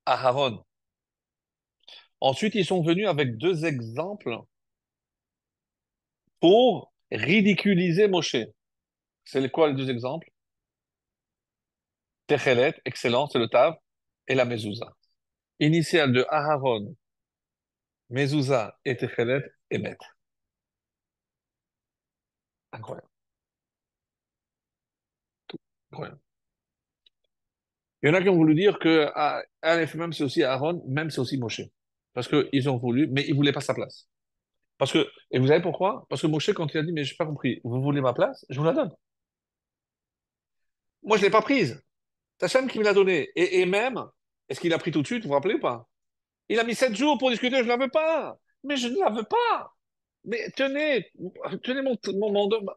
Aharon. Ensuite, ils sont venus avec deux exemples pour ridiculiser Moshe. C'est quoi les deux exemples? Techelet, excellent, c'est le Tav, et la Mezouza. Initiale de Aharon, Mezouza et Techelet, Emet. Incroyable. Incroyable. Il y en a qui ont voulu dire que Aleph même c'est aussi Aaron, même c'est aussi Moshe. Parce qu'ils ont voulu, mais ils ne voulaient pas sa place. Parce que, et vous savez pourquoi? Parce que Moshe, quand il a dit, mais je n'ai pas compris, vous voulez ma place? Je vous la donne. Moi, je ne l'ai pas prise. C'est Hachem qui me l'a donnée. Et même, est-ce qu'il a pris tout de suite, vous vous rappelez ou pas? Il a mis 7 jours pour discuter, je ne la veux pas. Mais je ne la veux pas. Mais tenez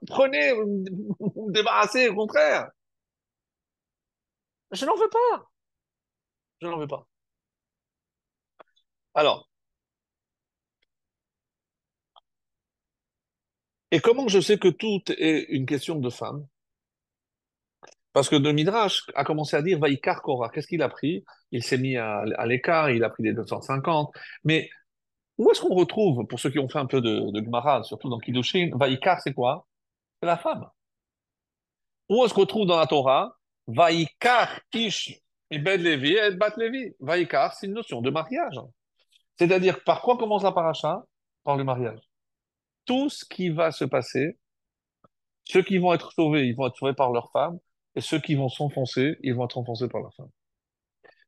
prenez, vous me débarrassez, au contraire. Je n'en veux pas. Je n'en veux pas. Alors, et comment je sais que tout est une question de femme? Parce que le Midrash a commencé à dire Vaïkar Korah. Qu'est-ce qu'il a pris? Il s'est mis à l'écart, il a pris les 250. Mais où est-ce qu'on retrouve, pour ceux qui ont fait un peu de Gemara, surtout dans Kiddushin, Vaïkar, c'est quoi? C'est la femme. Où est-ce qu'on retrouve dans la Torah? Vaïkar Ish Ibed Levi et Bat Levi. Vaïkar, c'est une notion de mariage. C'est-à-dire, par quoi commence la paracha? Par le mariage. Tout ce qui va se passer, ceux qui vont être sauvés, ils vont être sauvés par leur femme, et ceux qui vont s'enfoncer, ils vont être enfoncés par leur femme.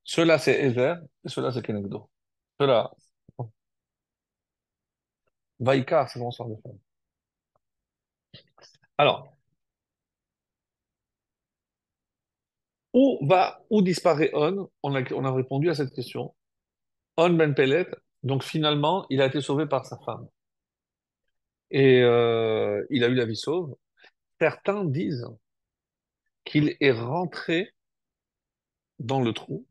Ceux-là, c'est Ezer, et ceux-là, c'est Kenegdo. Ceux-là, Vaïkar, c'est l'ensemble de femmes. Alors, où disparaît On? On a répondu à cette question. On Ben Pelet, donc finalement, il a été sauvé par sa femme. Et il a eu la vie sauve. Certains disent qu'il est rentré dans le trou,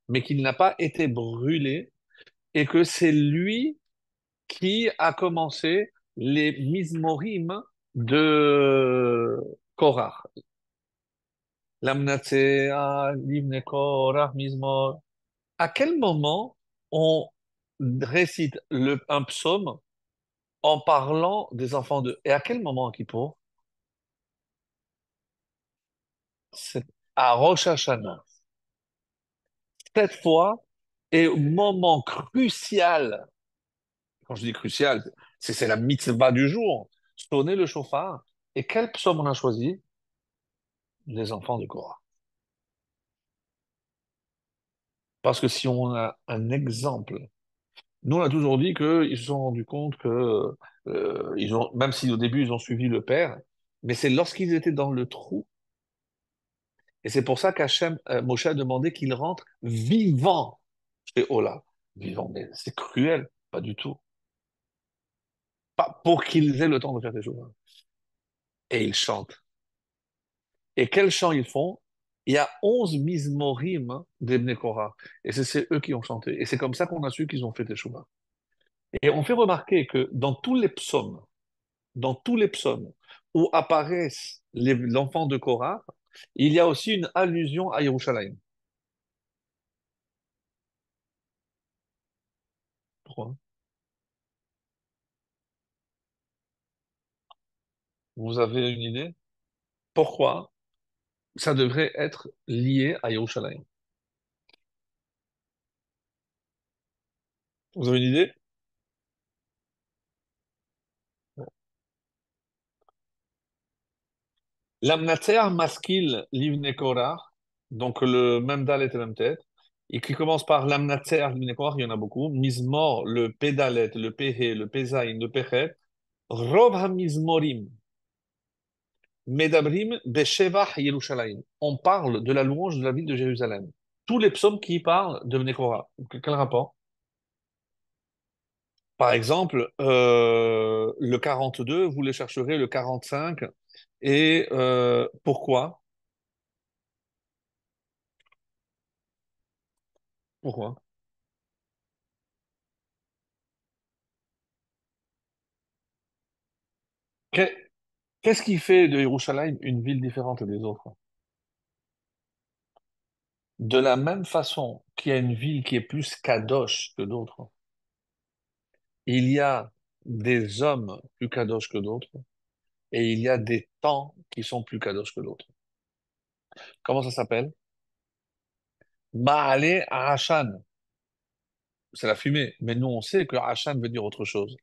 mais qu'il n'a pas été brûlé, et que c'est lui qui a commencé les mismorim de Korah. Lamnatsea, Livne Korah, Mizmor. À quel moment on récite un psaume en parlant des enfants de... Et à quel moment, à Kippour? C'est à Rosh Hashanah. Cette fois est au moment crucial. Quand je dis crucial, c'est la mitzvah du jour. Sonner le chauffard. Et quel psaume on a choisi? Les enfants de Korah. Parce que si on a un exemple, nous on a toujours dit qu'ils se sont rendus compte que, même si au début ils ont suivi le père, mais c'est lorsqu'ils étaient dans le trou, et c'est pour ça qu'Hachem, Moshe a demandé qu'ils rentrent vivants chez Ola. Vivants, mais c'est cruel, pas du tout. Pas pour qu'ils aient le temps de faire des choses. Et ils chantent. Et quels chants ils font? Il y a 11 Mizmorim d'Ebne Korah. Et c'est eux qui ont chanté. Et c'est comme ça qu'on a su qu'ils ont fait des choses. Et on fait remarquer que dans tous les psaumes où apparaissent l'enfant de Korah, il y a aussi une allusion à Yerushalayim. Pourquoi? Vous avez une idée? Pourquoi ça devrait être lié à Yerushalayim? Vous avez une idée? L'amnatser maskil livne Korah, donc le même dalet et la même tête, et qui commence par l'amnatser livne Korah, il y en a beaucoup. Mizmor, le pédalet, le péhé, le pézaïn, le péchet. Rov ha-mizmorim, medabrim beshevach Yerushalayim. On parle de la louange de la ville de Jérusalem. Tous les psaumes qui parlent de Bnei quel rapport? Par exemple, le 42, vous le chercherez, le 45. Et pourquoi? Pourquoi? Que- Qu'est-ce qui fait de Yerushalayim une ville différente des autres? De la même façon qu'il y a une ville qui est plus kadosh que d'autres, il y a des hommes plus kadosh que d'autres, et il y a des temps qui sont plus kadosh que d'autres. Comment ça s'appelle? Ma'ale Ashan, c'est la fumée. Mais nous, on sait que Ashan veut dire autre chose.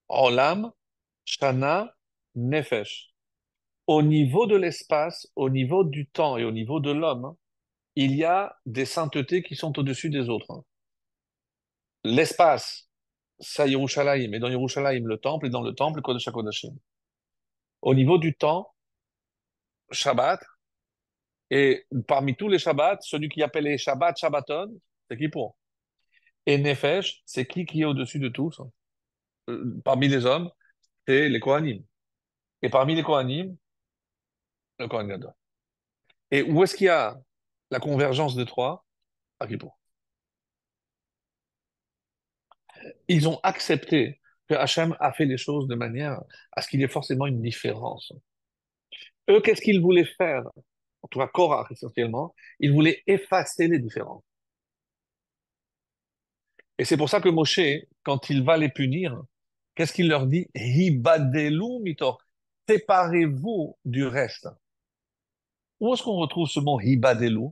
Olam, Shana, Nefesh. Au niveau de l'espace, au niveau du temps et au niveau de l'homme, il y a des saintetés qui sont au-dessus des autres. L'espace, ça Yerushalayim, et dans Yerushalayim, le temple, et dans le temple, Kodesh HaKodashim. Au niveau du temps, Shabbat, et parmi tous les Shabbats, celui qui appelle les Shabbat, Shabbaton, c'est qui pour? Et Nefesh, c'est qui est au-dessus de tous? Parmi les hommes, c'est les Kohanim. Et parmi les Kohanim, le Kohen Gadol. Et où est-ce qu'il y a la convergence des trois? À Kippour. Ils ont accepté que Hachem a fait les choses de manière à ce qu'il y ait forcément une différence. Eux, qu'est-ce qu'ils voulaient faire? En tout cas, Korah, essentiellement, ils voulaient effacer les différences. Et c'est pour ça que Moshe, quand il va les punir, qu'est-ce qu'il leur dit? Hibadelu mitor. Séparez-vous du reste. Où est-ce qu'on retrouve ce mot hibadelu?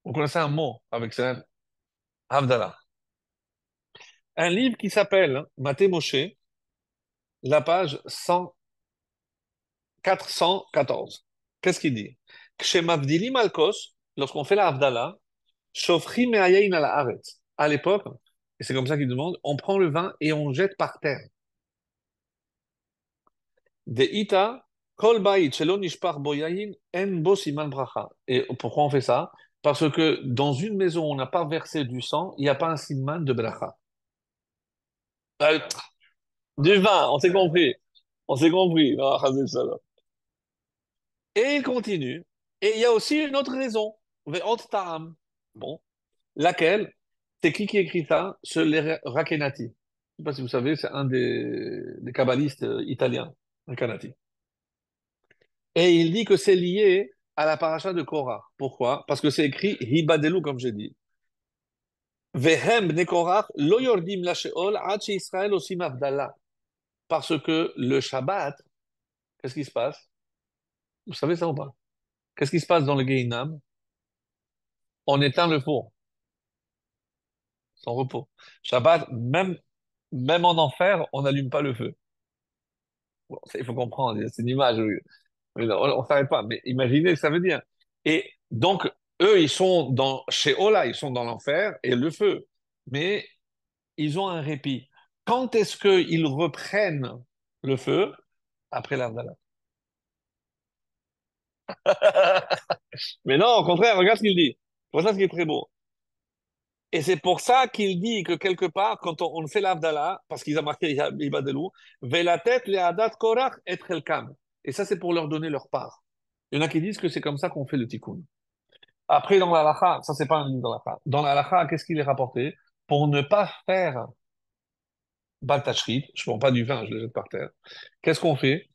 Vous connaissez un mot avec ça? Havdalah. Un livre qui s'appelle Maté Moshe, la page 100 414. Qu'est-ce qu'il dit? Kshemavdilim alkos, lorsqu'on fait la Havdalah, shofri me'ayin ala haaretz. À l'époque, et c'est comme ça qu'il demande, on prend le vin et on jette par terre. De ita, kol bayit shelo nishpach bo yayin, en bo siman bracha. Et pourquoi on fait ça? Parce que dans une maison où on n'a pas versé du sang, il n'y a pas un siman de bracha. Euh, Du vin, on s'est compris. On s'est compris. Ah, et il continue. Et il y a aussi une autre raison. Ve'ot ta'am. Bon. Laquelle? C'est qui écrit ça? C'est les Rakenati. Je ne sais pas si vous savez, c'est un des kabbalistes italiens, un Kanati. Et il dit que c'est lié à la paracha de Korah. Pourquoi? Parce que c'est écrit Hibadelu, comme j'ai dit. Vehem bnei Korach lo yordim la sheol ad Israël osim avdallah. Parce que le Shabbat, qu'est-ce qui se passe? Vous savez ça ou pas? Qu'est-ce qui se passe dans le Gehinam? On éteint le four, sans repos. Shabbat, même en enfer, on n'allume pas le feu. Bon, il faut comprendre, c'est une image. Oui. Mais non, on ne savait pas, mais imaginez, ça veut dire. Et donc, eux, ils sont dans, chez Ola, ils sont dans l'enfer et le feu. Mais ils ont un répit. Quand est-ce qu'ils reprennent le feu? Après l'Avdallah. Mais non, au contraire, regarde ce qu'il dit. Voilà ce qui est très beau. Et c'est pour ça qu'il dit que quelque part, quand on fait l'Avdallah, parce qu'ils ont marqué Ibadelou, Velatet le Adat Korach et Chelkam. Et ça, c'est pour leur donner leur part. Il y en a qui disent que c'est comme ça qu'on fait le tikkun. Après, dans la halakha, ça, c'est pas un livre dans la halakha. Dans la halakha, qu'est-ce qu'il est rapporté? Pour ne pas faire baltachrit, je ne prends pas du vin, je le jette par terre. Qu'est-ce qu'on fait?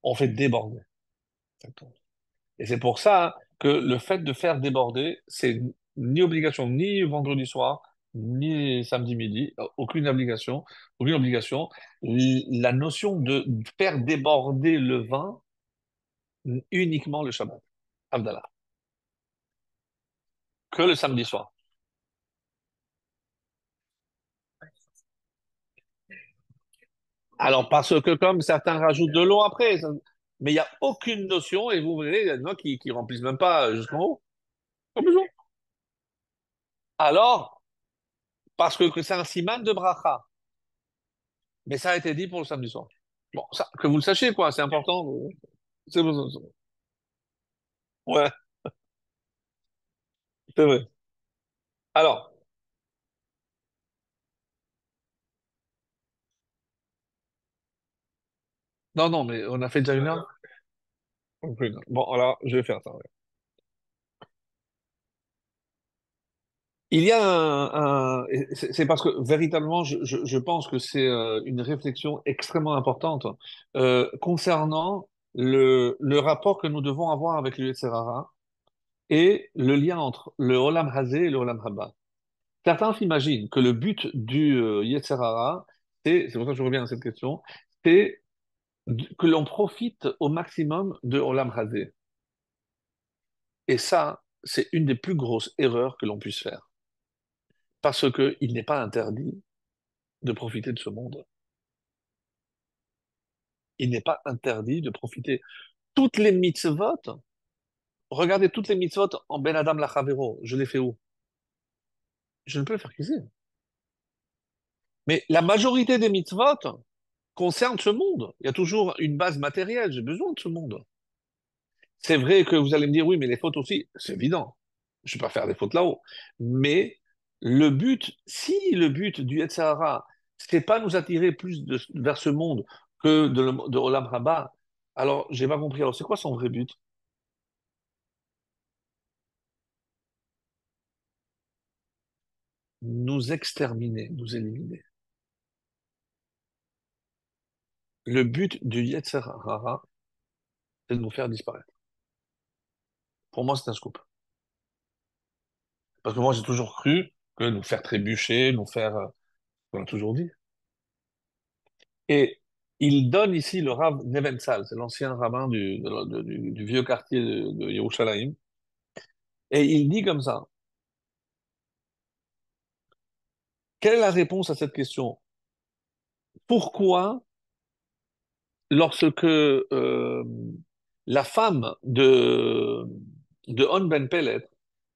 On fait déborder. Et c'est pour ça que le fait de faire déborder, c'est ni obligation, ni vendredi soir, ni samedi midi, aucune obligation, aucune obligation. La notion de faire déborder le vin uniquement le Shabbat, Abdallah, que le samedi soir. Alors, parce que comme certains rajoutent de l'eau après, mais il n'y a aucune notion, et vous verrez, il y en a qui remplissent même pas jusqu'en haut. Pas besoin. Alors, parce que c'est un siman de bracha. Mais ça a été dit pour le samedi soir. Bon, ça, que vous le sachiez, quoi, c'est important. C'est ouais, c'est vrai. Alors, non, non, mais on a fait déjà une heure. On fait une heure. Bon, alors, je vais faire ça. Ouais. Il y a et c'est parce que véritablement, je pense que c'est une réflexion extrêmement importante concernant le rapport que nous devons avoir avec le Yetzer Hara et le lien entre le Olam Hazé et le Olam Haba. Certains s'imaginent que le but du Yetzer Hara, c'est pour ça que je reviens à cette question, c'est que l'on profite au maximum de Olam Hazé. Et ça, c'est une des plus grosses erreurs que l'on puisse faire. Parce qu'il n'est pas interdit de profiter de ce monde. Il n'est pas interdit de profiter. Toutes les mitzvot, regardez toutes les mitzvot en Ben Adam Lachavero, je les fais où? Je ne peux le faire qu'ici. Mais la majorité des mitzvot concernent ce monde. Il y a toujours une base matérielle, j'ai besoin de ce monde. C'est vrai que vous allez me dire, oui, mais les fautes aussi, c'est évident. Je ne vais pas faire des fautes là-haut. Mais le but, si le but du Yetzirah, c'est pas nous attirer plus vers ce monde que de Olam Haba, alors j'ai pas compris. Alors c'est quoi son vrai but? Nous exterminer, nous éliminer. Le but du Yetzirah, c'est de nous faire disparaître. Pour moi, c'est un scoop. Parce que moi, j'ai toujours cru que nous faire trébucher, nous faire... on l'a toujours dit. Et il donne ici le Rav Nebenzahl, c'est l'ancien rabbin du vieux quartier de Yerushalayim. Et il dit comme ça, quelle est la réponse à cette question? Pourquoi, lorsque la femme de On Ben Pellet,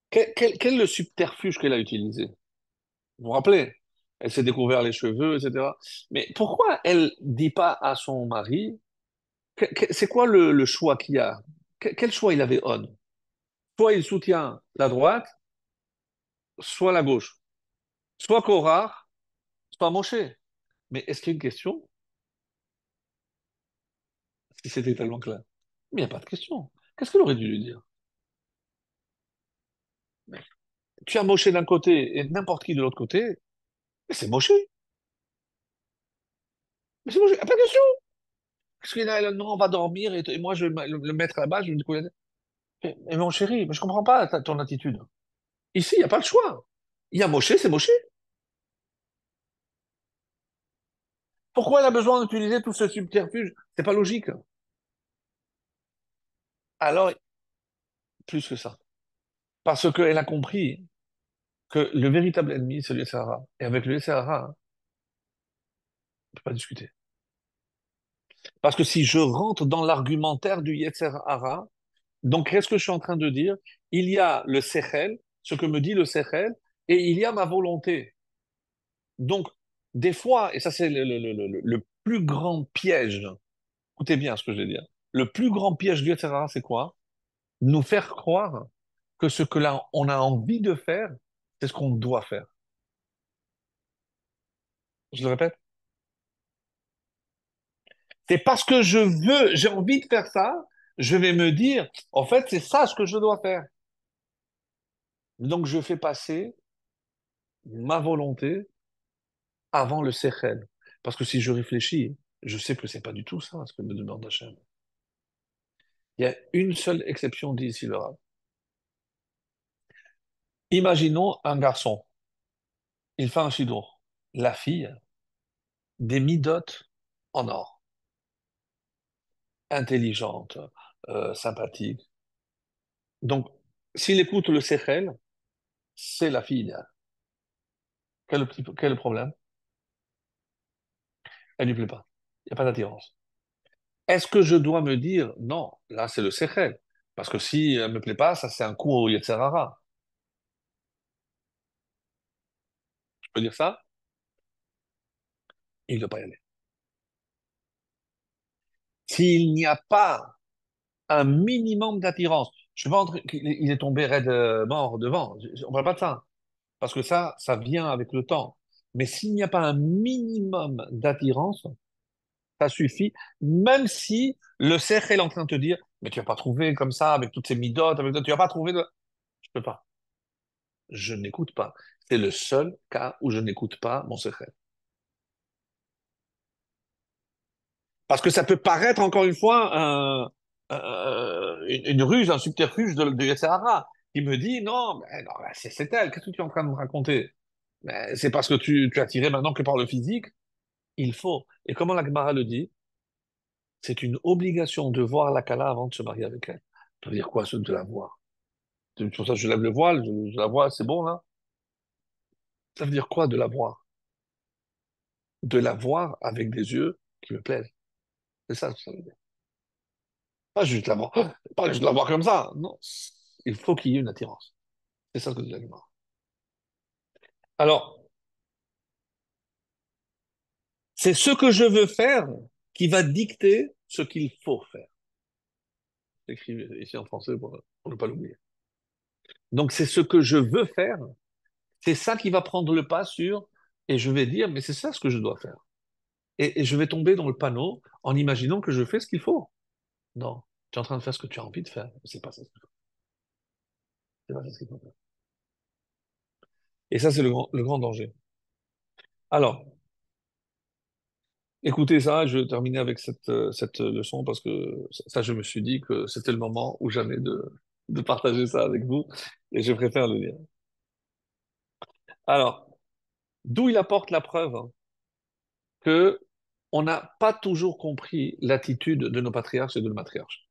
quel est le subterfuge qu'elle a utilisé? Vous vous rappelez? Elle s'est découvert les cheveux, etc. Mais pourquoi elle dit pas à son mari, c'est quoi le choix qu'il y a? Quel choix il avait On? Soit il soutient la droite, soit la gauche. Soit Korah, soit Moshe. Mais est-ce qu'il y a une question? Si c'était tellement clair. Mais il n'y a pas de question. Qu'est-ce qu'elle aurait dû lui dire? Mais tu as Moshe d'un côté et n'importe qui de l'autre côté, mais c'est Moshe. Mais c'est Moshe. Pas de question. Parce qu'il a, non, on va dormir et moi je vais le mettre là-bas, je vais le découvrir. Mais mon chéri, mais je comprends pas ton attitude. Ici, il n'y a pas le choix. Il y a Moshe, c'est Moshe. Pourquoi elle a besoin d'utiliser tout ce subterfuge? C'est pas logique. Alors, plus que ça. Parce qu'elle a compris que le véritable ennemi, c'est le Sahara. Et avec le Sahara, on ne peut pas discuter. Parce que si je rentre dans l'argumentaire du Yetzer Hara, donc qu'est-ce que je suis en train de dire? Il y a le Sechel, ce que me dit le Sechel, et il y a ma volonté. Donc, des fois, et ça c'est le plus grand piège, écoutez bien ce que je vais dire, le plus grand piège du Yetzer Hara, c'est quoi? Nous faire croire que ce que là on a envie de faire, c'est ce qu'on doit faire. Je le répète. C'est parce que je veux, j'ai envie de faire ça, je vais me dire, en fait, c'est ça ce que je dois faire. Donc, je fais passer ma volonté avant le sechel. Parce que si je réfléchis, je sais que c'est pas du tout ça ce que me demande Hachem. Il y a une seule exception, dit ici le Rav. Imaginons un garçon, il fait un chidour. La fille, des midotes en or, intelligente, sympathique. Donc, s'il écoute le sechel, c'est la fille idéale. Quel est le problème? Elle lui plaît pas. Il n'y a pas d'attirance. Est-ce que je dois me dire, non, là c'est le sechel? Parce que si elle me plaît pas, ça c'est un coup au Yetzirah. Je peux dire ça? Il ne doit pas y aller. S'il n'y a pas un minimum d'attirance, je ne sais pas il est tombé raide mort devant. On ne parle pas de ça. Parce que ça vient avec le temps. Mais s'il n'y a pas un minimum d'attirance, ça suffit, même si le cercle est en train de te dire, mais tu n'as pas trouvé comme ça, avec toutes ces midotes, tu n'as pas trouvé de... Je peux pas. Je n'écoute pas. C'est le seul cas où je n'écoute pas mon secret. Parce que ça peut paraître, encore une fois, une ruse, un subterfuge de Sahara qui me dit, non, mais non, c'est elle, qu'est-ce que tu es en train de me raconter? Mais c'est parce que tu as tiré maintenant que par le physique, il faut. Et comment la Gemara le dit, c'est une obligation de voir la Kala avant de se marier avec elle. Ça veut dire quoi, ce de la voir? C'est pour ça que je lève le voile, je la vois, c'est bon là. Ça veut dire quoi de la voir? De la voir avec des yeux qui me plaisent. C'est ça que ça veut dire. Pas juste la voir, pas juste la voir comme ça. Non, il faut qu'il y ait une attirance. C'est ça que dit l'animal. Alors, c'est ce que je veux faire qui va dicter ce qu'il faut faire. Écrit ici en français pour ne pas l'oublier. Donc, c'est ce que je veux faire, c'est ça qui va prendre le pas sur, et je vais dire, mais c'est ça ce que je dois faire. Et je vais tomber dans le panneau en imaginant que je fais ce qu'il faut. Non, tu es en train de faire ce que tu as envie de faire. C'est pas ça. C'est pas ça ce qu'il faut faire. Et ça, c'est le grand danger. Alors, écoutez ça, je vais terminer avec cette leçon parce que ça, je me suis dit que c'était le moment où j'avais de partager ça avec vous et je préfère le dire. Alors, d'où il apporte la preuve que on n'a pas toujours compris l'attitude de nos patriarches et de nos matriarches.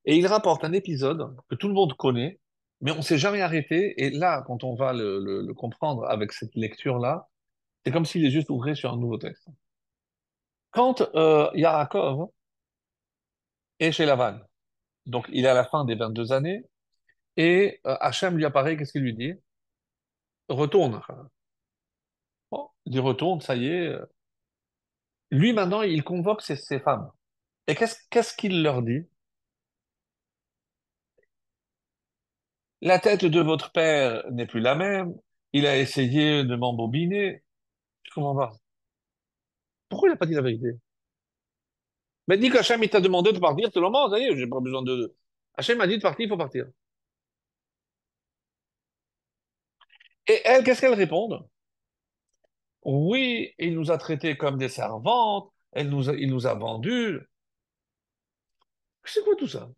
Et il rapporte un épisode que tout le monde connaît, mais on ne s'est jamais arrêté. Et là, quand on va le comprendre avec cette lecture-là, c'est comme si les yeux s'ouvraient sur un nouveau texte. Quand Yaakov est chez Lavan, donc il est à la fin des 22 années, et Hachem lui apparaît, qu'est-ce qu'il lui dit? Retourne. Bon, il dit retourne, ça y est. Lui, maintenant, il convoque ses femmes. Et qu'est-ce qu'il leur dit? La tête de votre père n'est plus la même. Il a essayé de m'embobiner. Je comprends pas. Pourquoi il n'a pas dit la vérité? Mais dis qu'Hachem, il t'a demandé de partir, c'est le moment, ça y est, j'ai pas besoin de... Hachem m'a dit de partir, il faut partir. Et elle, qu'est-ce qu'elle répond? Oui, il nous a traités comme des servantes, il nous a vendus. C'est quoi tout ça?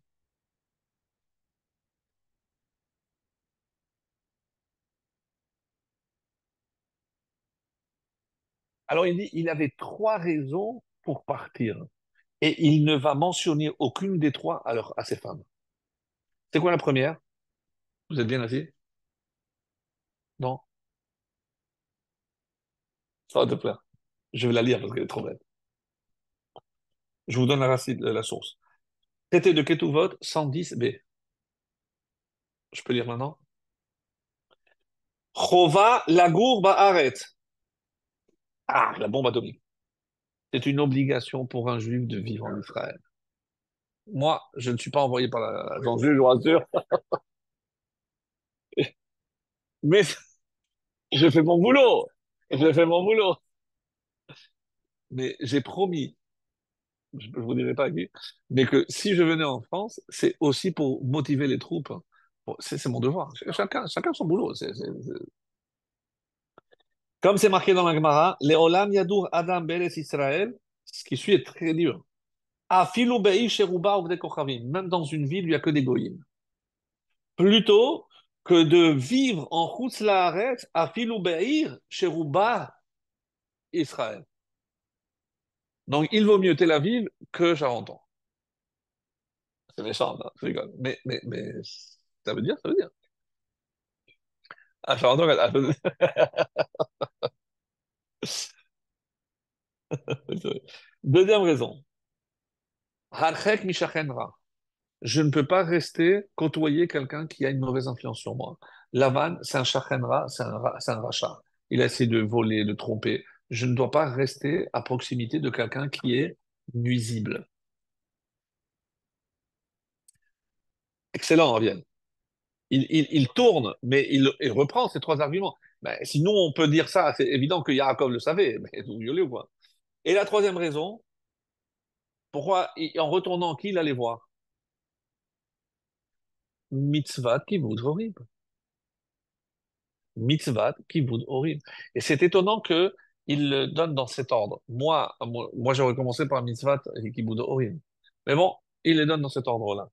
Alors il dit, il avait trois raisons pour partir. Et il ne va mentionner aucune des trois à ses femmes. C'est quoi la première? Vous êtes bien assis? Non? Ça va te plaire. Je vais la lire parce qu'elle est trop belle. Je vous donne la source. Traité de Ketuvot 110b. Je peux lire maintenant? Chova lagour ba'aret. Ah, la bombe atomique. C'est une obligation pour un juif de vivre en Israël. Moi, je ne suis pas envoyé par l'agence juive, je vous rassure, mais je fais mon boulot. Je fais mon boulot. Mais j'ai promis, je ne vous dirai pas à qui, mais que si je venais en France, c'est aussi pour motiver les troupes. Bon, c'est mon devoir. Chacun son boulot. Comme c'est marqué dans la Gemara, les Olam Yadur Adam Beres Israël, ce qui suit est très dur. Afilu be'i sheruba uvdei kochavim. Même dans une ville où il n'y a que des goyim. Plutôt que de vivre en Chutz Laaretz, afilu be'ir sheruba Israël. Donc, il vaut mieux Tel Aviv que Charenton. C'est méchant, là, je rigole. Mais, ça veut dire. Ah, Charenton, deuxième raison. Harchek mishachenra. Je ne peux pas rester côtoyer quelqu'un qui a une mauvaise influence sur moi. Lavan, c'est un shachenra, c'est un rachat. Il a essayé de voler, de tromper. Je ne dois pas rester à proximité de quelqu'un qui est nuisible. Excellent, Raviel. Il tourne, mais il reprend ces trois arguments. Ben, sinon, on peut dire ça, c'est évident que Yaakov le savait, mais vous violez ou quoi? Et la troisième raison, pourquoi, en retournant, qui il allait voir? Mitzvah qui vous horrible. Mitzvah, kibbout, horrible. Et c'est étonnant que il le donne dans cet ordre. Moi j'aurais commencé par mitzvah et kibbout, horrible. Mais bon, il les donne dans cet ordre-là.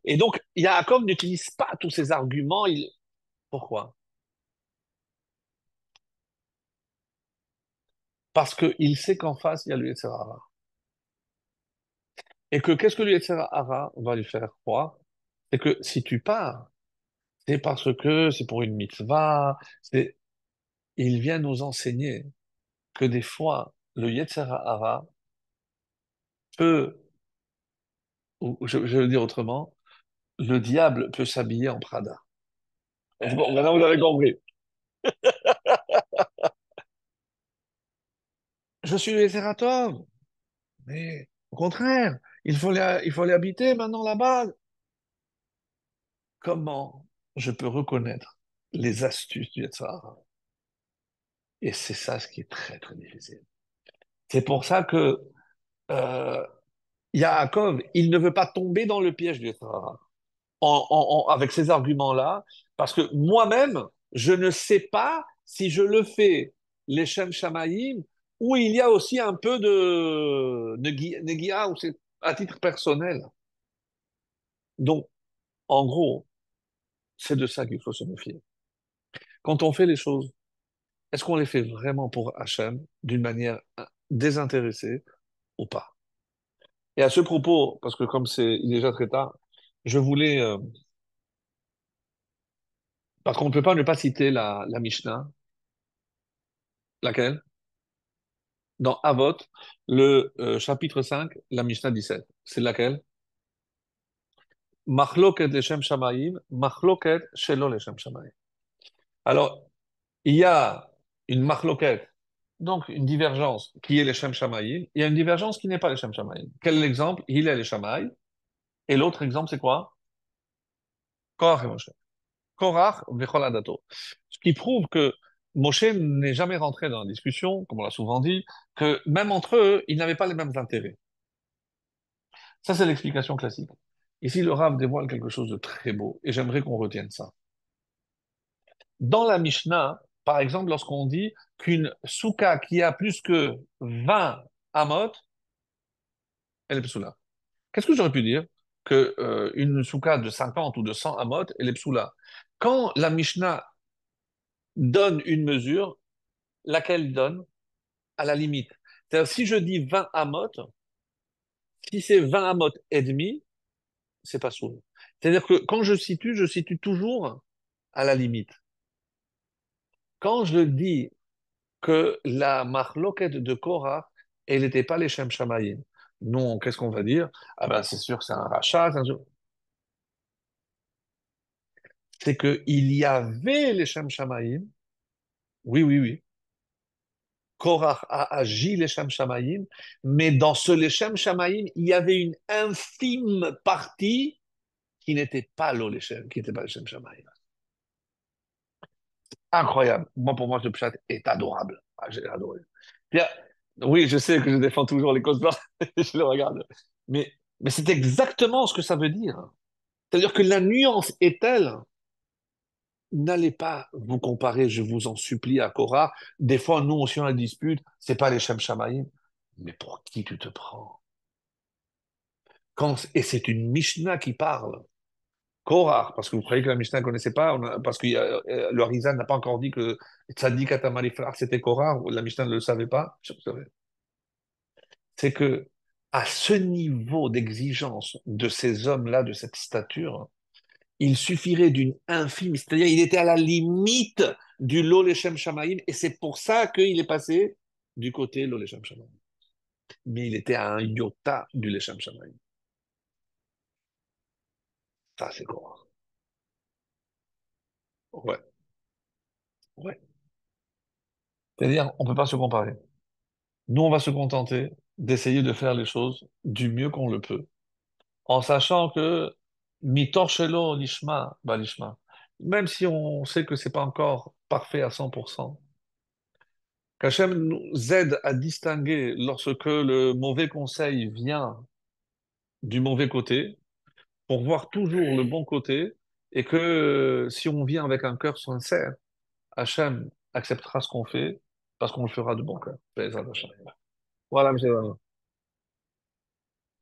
Et donc, Yaakov n'utilise pas tous ces arguments. Pourquoi? Parce qu'il sait qu'en face, il y a le Yetzirah. Et que qu'est-ce que le Yetzer Hara va lui faire croire? C'est que si tu pars, c'est parce que c'est pour une mitzvah, c'est, il vient nous enseigner que des fois, le Yetzer Hara peut, ou je vais le dire autrement, le diable peut s'habiller en Prada. Bon, maintenant vous avez compris. Je suis le Yetzer Hara, mais au contraire, il faut aller habiter maintenant là-bas. Comment je peux reconnaître les astuces du Yetzer Hara? Et c'est ça ce qui est très très difficile. C'est pour ça que euh, Yaakov, il ne veut pas tomber dans le piège du Yetzer Hara avec ces arguments-là, parce que moi-même, je ne sais pas si je le fais les Shem Shamaïm, où il y a aussi un peu de Negia, ou c'est à titre personnel. Donc, en gros, c'est de ça qu'il faut se méfier. Quand on fait les choses, est-ce qu'on les fait vraiment pour Hachem, d'une manière désintéressée ou pas? Et à ce propos, parce que comme il est déjà très tard, je voulais, parce qu'on ne peut pas ne pas citer la Mishnah, laquelle? Dans Avot, le chapitre 5, la Mishnah 17. C'est laquelle? Machloket leshem shamayim, machloket shelo leshem shamayim. Alors, il y a une machloket, donc une divergence qui est leshem shamayim, il y a une divergence qui n'est pas leshem shamayim. Quel est l'exemple? Il est les shamayim. Et l'autre exemple, c'est quoi? Korach et Moshe. Korach v'chol adato. Ce qui prouve que Moshe n'est jamais rentré dans la discussion, comme on l'a souvent dit, que même entre eux, ils n'avaient pas les mêmes intérêts. Ça, c'est l'explication classique. Ici, le Rav dévoile quelque chose de très beau, et j'aimerais qu'on retienne ça. Dans la Mishnah, par exemple, lorsqu'on dit qu'une souka qui a plus que 20 amot, elle est psoula. Qu'est-ce que j'aurais pu dire? Que une souka de 50 ou de 100 amot, elle est psoula. Quand la Mishnah donne une mesure, laquelle donne à la limite. C'est-à-dire, si je dis 20 amot, si c'est 20 amot et demi, c'est pas sourd. C'est-à-dire que quand je situe toujours à la limite. Quand je dis que la marloquette de Korah, elle n'était pas les Shem Shamayim, non, qu'est-ce qu'on va dire? Ah ben, c'est sûr que c'est un rachat. C'est qu'il y avait les Shem Shamayim. Oui, oui, oui. Korah a agi les Shem Shamayim, mais dans ce les Shem Shamayim, il y avait une infime partie qui n'était pas l'Oléchem, qui n'était pas le Shem Shamaïm. Incroyable. Moi, pour moi, ce pshat est adorable. Ah, j'ai adoré. Bien, oui, je sais que je défends toujours les causes noires, je le regarde. Mais c'est exactement ce que ça veut dire. C'est-à-dire que la nuance est telle, n'allez pas vous comparer, je vous en supplie, à Korah. Des fois, nous aussi, on a une dispute, c'est pas les Shem Shamaïm. Mais pour qui tu te prends? Et c'est une Mishnah qui parle. Korah, parce que vous croyez que la Mishnah ne connaissait pas, parce que le Harizan n'a pas encore dit que Tzadik Atamariflar c'était Korah, la Mishnah ne le savait pas. C'est que à ce niveau d'exigence de ces hommes-là, de cette stature, il suffirait d'une infime, c'est-à-dire il était à la limite du Lo Leshem Shamaim, et c'est pour ça qu'il est passé du côté Lo Leshem Shamaim. Mais il était à un iota du Leshem Shamaim. Ça, c'est Korah. Ouais, ouais. C'est-à-dire, on ne peut pas se comparer. Nous, on va se contenter d'essayer de faire les choses du mieux qu'on le peut, en sachant que mitorshelo lishma, bah lishma, même si on sait que c'est pas encore parfait à 100%, qu'Hachem nous aide à distinguer lorsque le mauvais conseil vient du mauvais côté, pour voir toujours le bon côté, et que si on vient avec un cœur sincère, Hachem acceptera ce qu'on fait, parce qu'on le fera de bon cœur. Voilà, monsieur.